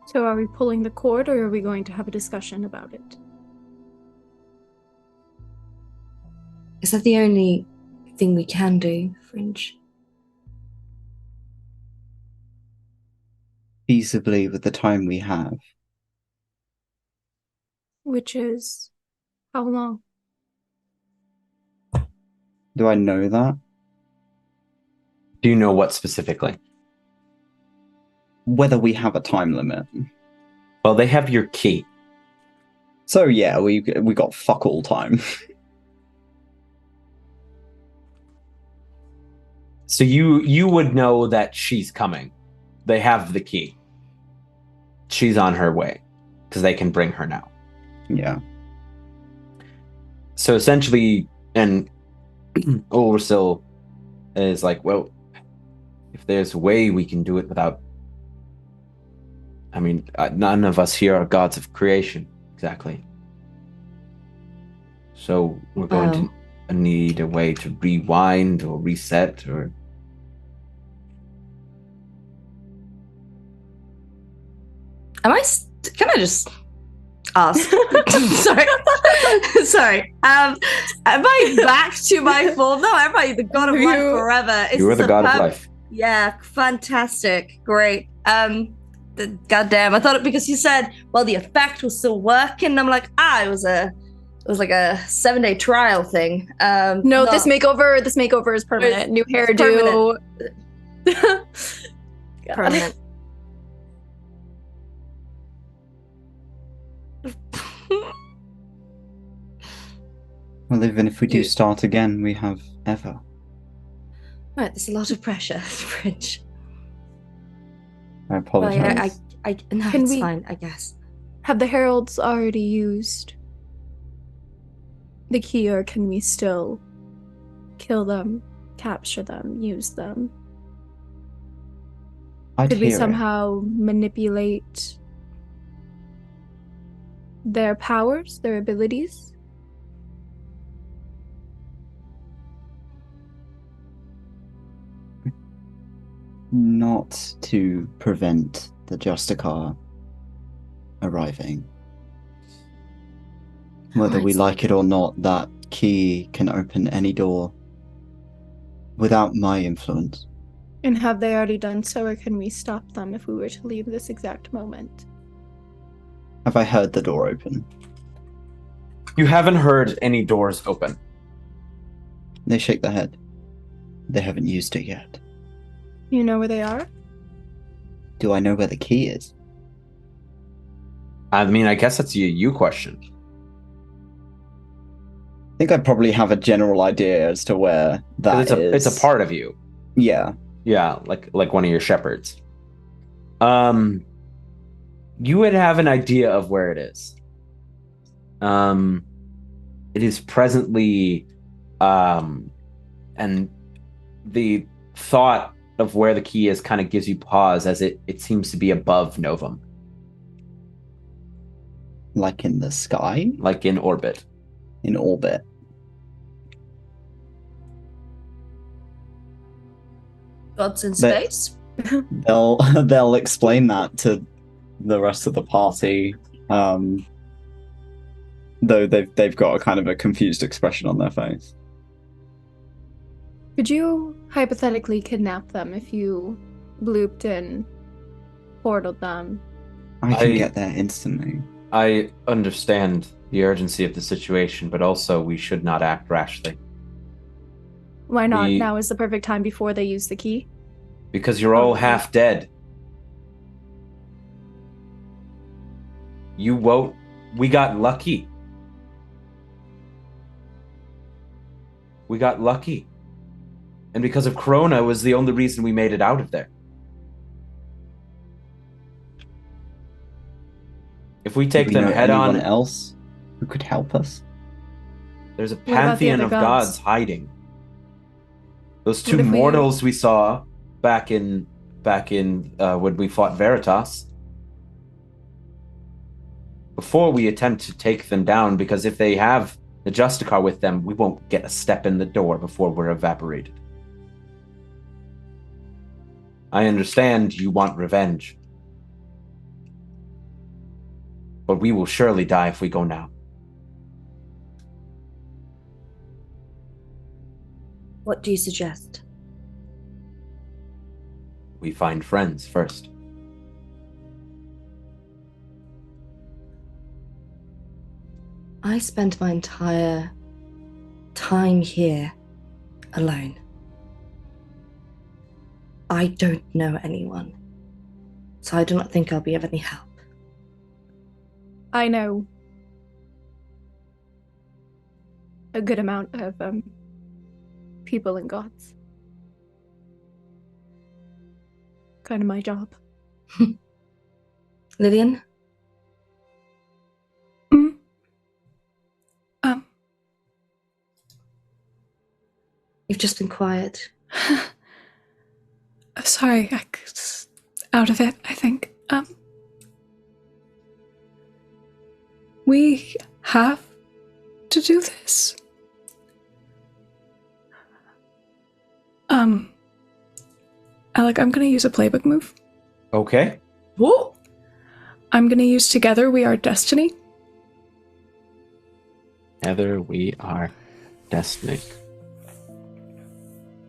So are we pulling the cord or are we going to have a discussion about it? Is that the only thing we can do, Fringe? Feasibly, with the time we have. Which is how long? Do I know that? Do you know what specifically? Whether we have a time limit. Well, they have your key. So yeah, we got fuck all time. So you would know that she's coming. They have the key. She's on her way because they can bring her now. Yeah. So essentially, and Ulrsil is like, well, if there's a way we can do it without. I mean, none of us here are gods of creation, exactly. So we're going to need a way to rewind or reset or. Can I just ask? Sorry. Sorry. Am I back to my form? No, am I the god of life forever? You are the god of life. Yeah, fantastic. Great. Goddamn, I thought it because you said, well, the effect was still working. And I'm like, it was like a 7-day trial thing. No, this makeover is permanent. New hairdo. Permanent. Well, even if we do start again, we have ever. Right, there's a lot of pressure, Fringe. I apologize. No, Can it's we- fine, I guess. Have the heralds already used the key, or can we still kill them, capture them, use them? I'd Could we hear it. somehow manipulate their powers, their abilities? Not to prevent the Justicar arriving. Whether we like it or not, that key can open any door without my influence. And have they already done so, or can we stop them if we were to leave this exact moment? Have I heard the door open? You haven't heard any doors open. They shake their head. They haven't used it yet. You know where they are? Do I know where the key is? I mean, I guess that's a you question. I think I probably have a general idea as to where that is. It's a part of you. Yeah. Yeah, like one of your shepherds. You would have an idea of where it is. It is presently, and the thought of where the key is kind of gives you pause, as it seems to be above Novum. Like in the sky? Like in orbit. In orbit. Gods in That- space. They'll explain that to the rest of the party. Though they've got a kind of a confused expression on their face. Could you hypothetically kidnap them if you blooped and portaled them? I can I- get there instantly. I understand the urgency of the situation, but also we should not act rashly. Why not? We- Now is the perfect time before they use the key. Because you're all Okay. half dead. You won't. We got lucky. We got lucky. And because of Crona was the only reason we made it out of there. If we take Do we them know head anyone on, else who could help us? there's a about the pantheon other of gods? gods hiding. Those What two if we- mortals we saw back in when we fought Veritas. Before we attempt to take them down, because if they have the Justicar with them, we won't get a step in the door before we're evaporated. I understand you want revenge. But we will surely die if we go now. What do you suggest? We find friends first. I spent my entire time here alone. I don't know anyone, so I do not think I'll be of any help. I know a good amount of people and gods. Kind of my job. Lillian? You've just been quiet. Sorry, I was out of it, I think. We have to do this. Alec, I'm gonna use a playbook move. Okay. What? I'm gonna use Together We Are Destiny. Together we are destiny.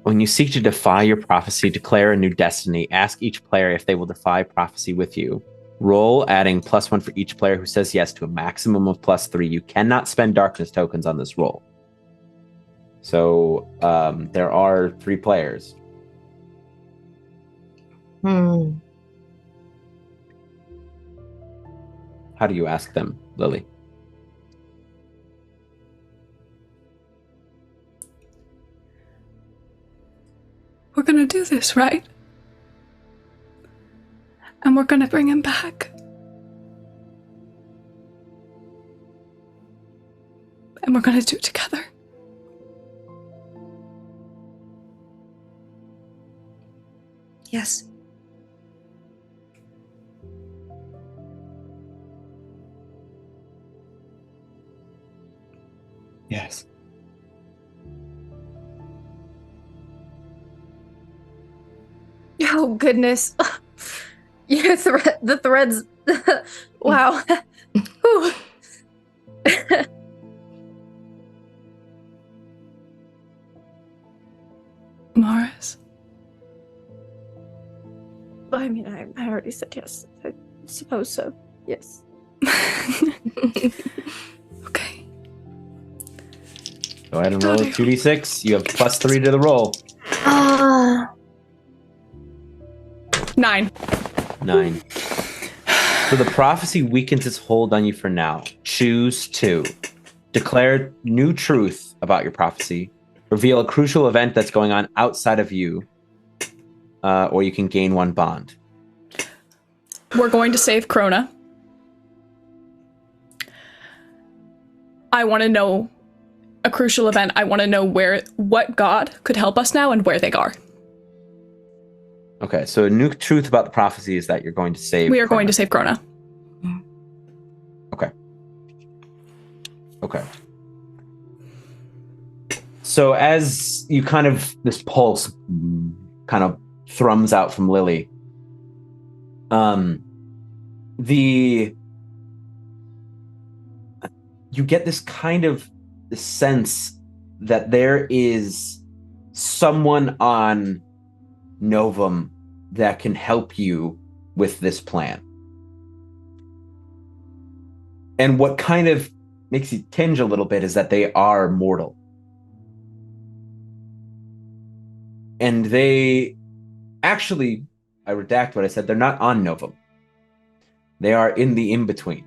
When you seek to defy your prophecy, declare a new destiny. Ask each player if they will defy prophecy with you. Roll, adding +1 for each player who says yes to a maximum of +3. You cannot spend darkness tokens on this roll. So there are 3 players. How do you ask them, Lily? We're gonna do this, right? And we're gonna bring him back. And we're gonna do it together. Yes. Yes. Oh goodness. The threads. Wow. Whew. Morris. I mean, I already said yes. I suppose so. Yes. Okay. Go ahead and roll a 2d6. You have +3 to the roll. Ah. 9. 9. So the prophecy weakens its hold on you for now. Choose to declare new truth about your prophecy, reveal a crucial event that's going on outside of you, or you can gain 1 bond. We're going to save Crona. I want to know a crucial event. I want to know what god could help us now and where they are. Okay, so a new truth about the prophecy is that you're going to save. We are going Crona. to save Crona. Okay. So as you this pulse kind of thrums out from Lily, you get this this sense that there is someone on Novum that can help you with this plan. And what kind of makes you tinge a little bit is that they are mortal. And they actually, I redact what I said, they're not on Novum. They are in the in-between.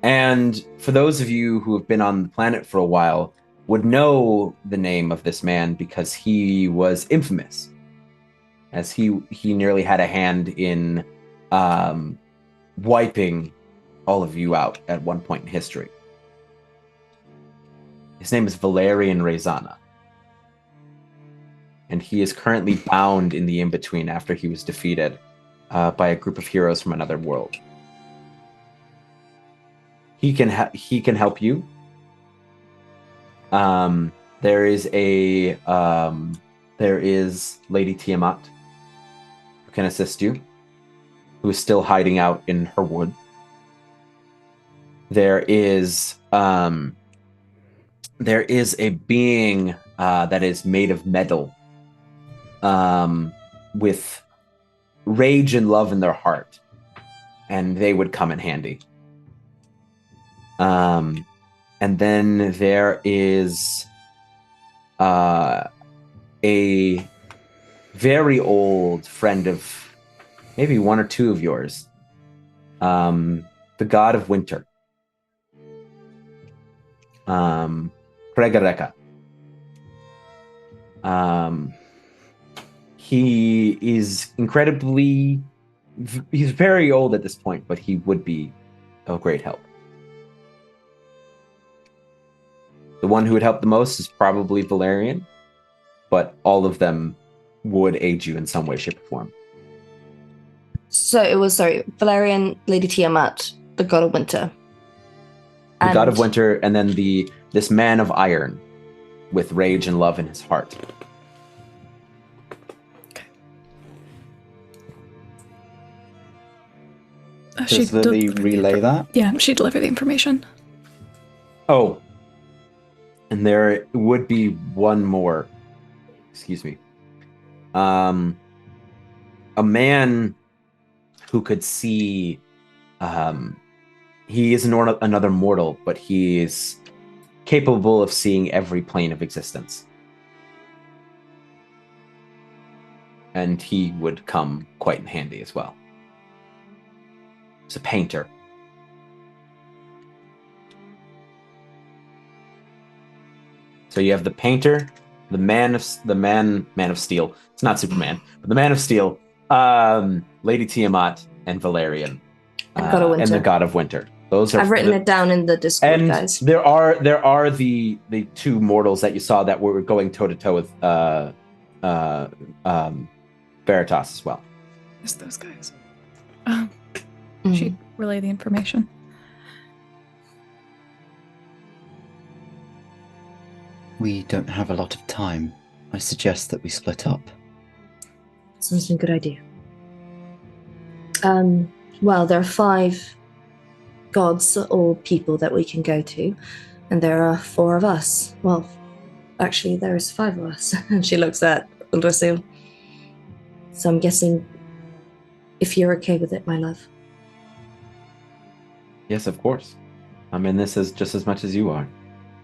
And for those of you who have been on the planet for a while, would know the name of this man because he was infamous, as he nearly had a hand in wiping all of you out at one point in history. His name is Valerian Rezana. And he is currently bound in the in-between after he was defeated by a group of heroes from another world. He can help you. There is Lady Tiamat who can assist you, who is still hiding out in her wood. There is a being that is made of metal, with rage and love in their heart, and they would come in handy. And then there is a very old friend of maybe one or two of yours, the god of winter, Pregareka. He is he's very old at this point, but he would be of great help. The one who would help the most is probably Valerian, but all of them would aid you in some way, shape, or form. So it was, Valerian, Lady Tiamat, the god of winter. The god of winter, and then this man of iron with rage and love in his heart. Does Lily relay that? Yeah, she delivered the information. Oh, and there would be one more. Excuse me. A man who could see. He is another mortal, but he is capable of seeing every plane of existence. And he would come quite in handy as well. He's a painter. So you have the painter, the man of steel. It's not Superman, but the man of steel, Lady Tiamat, and Valerian, and the god of winter. Those are. I've written it down in the Discord, and guys. there are the two mortals that you saw that were going toe to toe with Veritas as well. It's those guys. She relay the information. We don't have a lot of time. I suggest that we split up. Sounds like a good idea. Well, there are 5 gods or people that we can go to, and there are 4 of us. Well, actually, there is 5 of us. And she looks at Uldrasil. So I'm guessing if you're okay with it, my love. Yes, of course. I'm in this just as much as you are.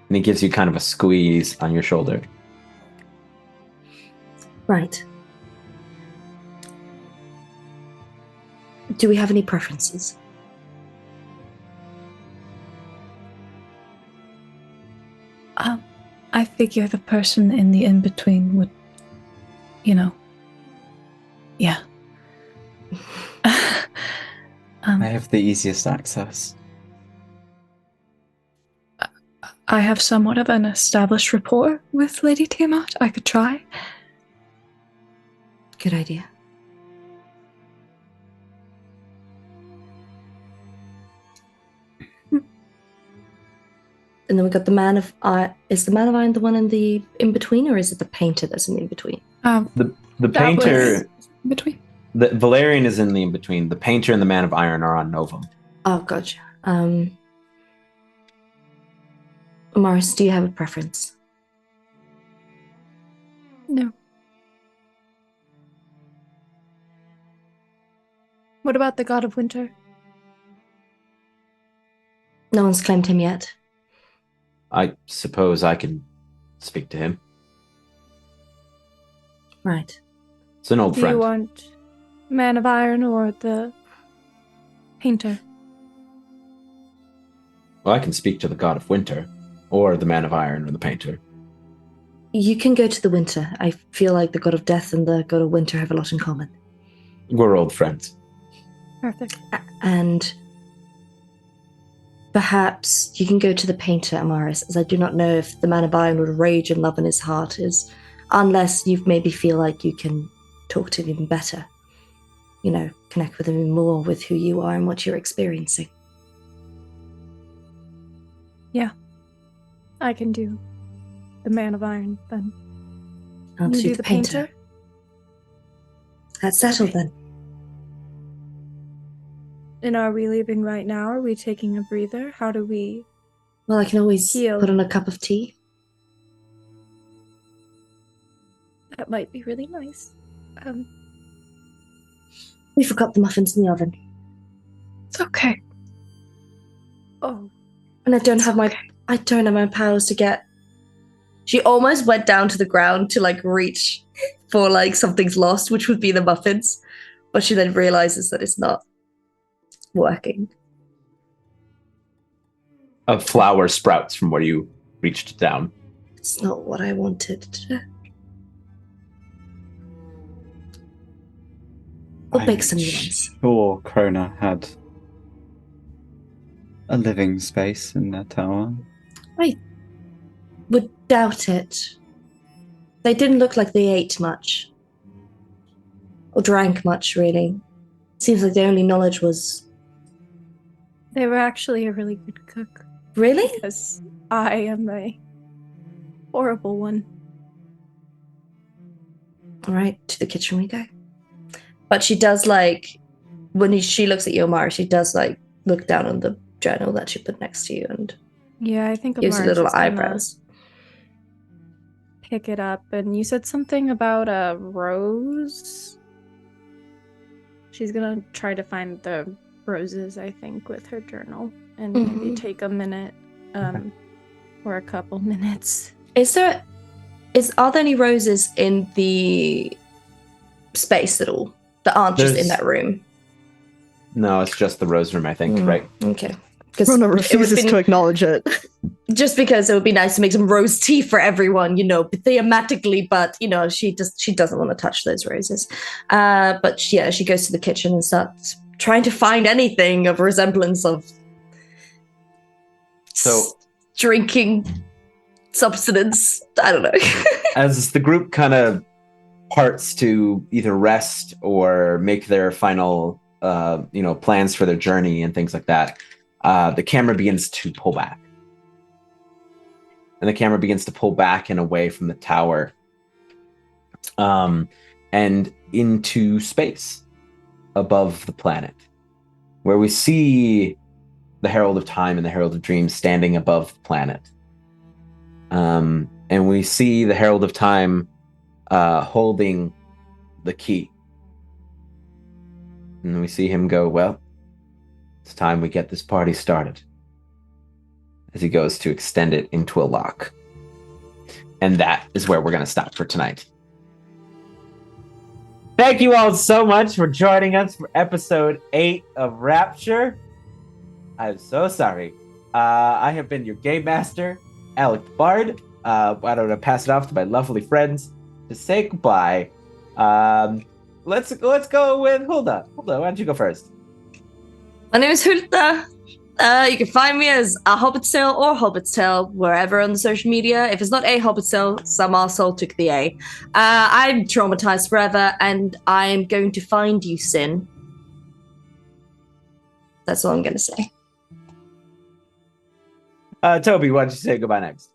And he gives you kind of a squeeze on your shoulder. Right. Do we have any preferences? I figure the person in the in-between would, yeah. I have the easiest access. I have somewhat of an established rapport with Lady Tiamat. I could try. Good idea. And then we got the Man of Iron. Is the Man of Iron the one in between, or is it the painter that's in the in between? The That painter, in between. the Valerian is in the in between. The painter and the Man of Iron are on Novum. Oh, gotcha. Amaris, do you have a preference? No. What about the God of Winter? No one's claimed him yet. I suppose I can speak to him. Right. It's an old Do friend. you want Man of Iron or the painter? Well, I can speak to the God of Winter, or the Man of Iron, or the painter. You can go to the Winter. I feel like the God of Death and the God of Winter have a lot in common. We're old friends. Perfect. And perhaps you can go to the painter, Amaris, as I do not know if the Man of Iron would rage and love in his heart, unless you maybe feel like you can talk to him even better. You know, connect with him more with who you are and what you're experiencing. Yeah. I can do the Man of Iron then. I'll You do do the painter. That's settled then. And are we leaving right now? Are we taking a breather? How do we... Well, I can always Heal. put on a cup of tea. That might be really nice. We forgot the muffins in the oven. It's okay. Oh. And I don't have my powers to get. She almost went down to the ground to like reach for like something's lost, which would be the muffins. But she then realizes that it's not working. A flower sprouts from where you reached down. It's not what I wanted. We'll bake some new ones. Sure, Crona had a living space in their tower. I would doubt it. They didn't look like they ate much. Or drank much, really. Seems like their only knowledge was... They were actually a really good cook. Really? Because I am a horrible one. All right, to the kitchen we go. But she does like, when she looks at you, Amara, she does like look down on the journal that she put next to you and Yeah, I think gives Amaris a little is gonna eyebrows. pick it up. And you said something about a rose? She's gonna try to find the roses, I think, with her journal. And maybe Mhm. take a minute, or a couple minutes. Are there any roses in the space at all that aren't just in There's- that room? No, it's just the rose room, I think, right? Okay. Because Crona refuses to acknowledge it. just because it would be nice to make some rose tea for everyone, you know, thematically, but you know, she doesn't want to touch those roses. But yeah, she goes to the kitchen and starts trying to find anything of resemblance of So- drinking substance. I don't know. As the group kind of parts to either rest or make their final, plans for their journey and things like that, the camera begins to pull back. And the camera begins to pull back and away from the tower, and into space above the planet, where we see the Herald of Time and the Herald of Dreams standing above the planet. And we see the Herald of Time holding the key. And we see him go, well, it's time we get this party started. As he goes to extend it into a lock. And that is where we're going to stop for tonight. Thank you all so much for joining us for episode 8 of Rapture. I'm so sorry. I have been your game master, Alec Bard. I don't want to pass it off to my lovely friends to say goodbye. Let's go with Hulda. Hulda, why don't you go first? My name is Hulda. You can find me as a Hobbit's Tale or Hobbit's Tale wherever on the social media. If it's not a Hobbit's Tale, some arsehole took the A. I'm traumatized forever, and I'm going to find you, Sin. That's all I'm going to say. Toby, why don't you say goodbye next?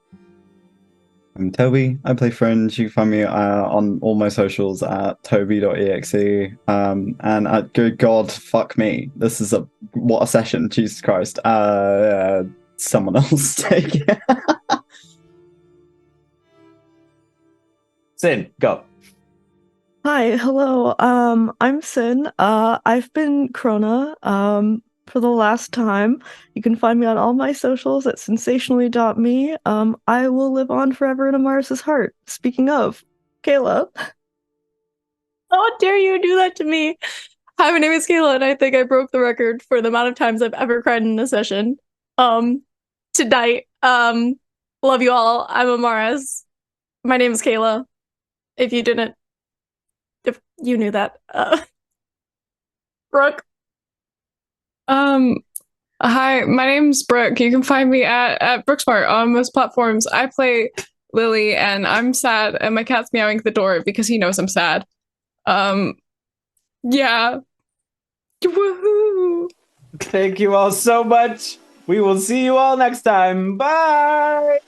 I'm Toby. I play Fringe. You can find me on all my socials at toby.exe. And good God, fuck me. This is what a session. Jesus Christ. Someone else take it. Sin, go. Hi, hello. I'm Sin. I've been Crona for the last time. You can find me on all my socials at sensationally.me. I will live on forever in Amaris' heart. Speaking of, Kayla. How dare you do that to me? Hi, my name is Kayla, and I think I broke the record for the amount of times I've ever cried in a session. Tonight. Love you all. I'm Amaris. My name is Kayla. If you knew that. Brooke. Hi, my name's Brooke. You can find me at Brooksmart on most platforms. I play Lily, and I'm sad, and my cat's meowing at the door because he knows I'm sad. Yeah. Woohoo! Thank you all so much. We will see you all next time. Bye.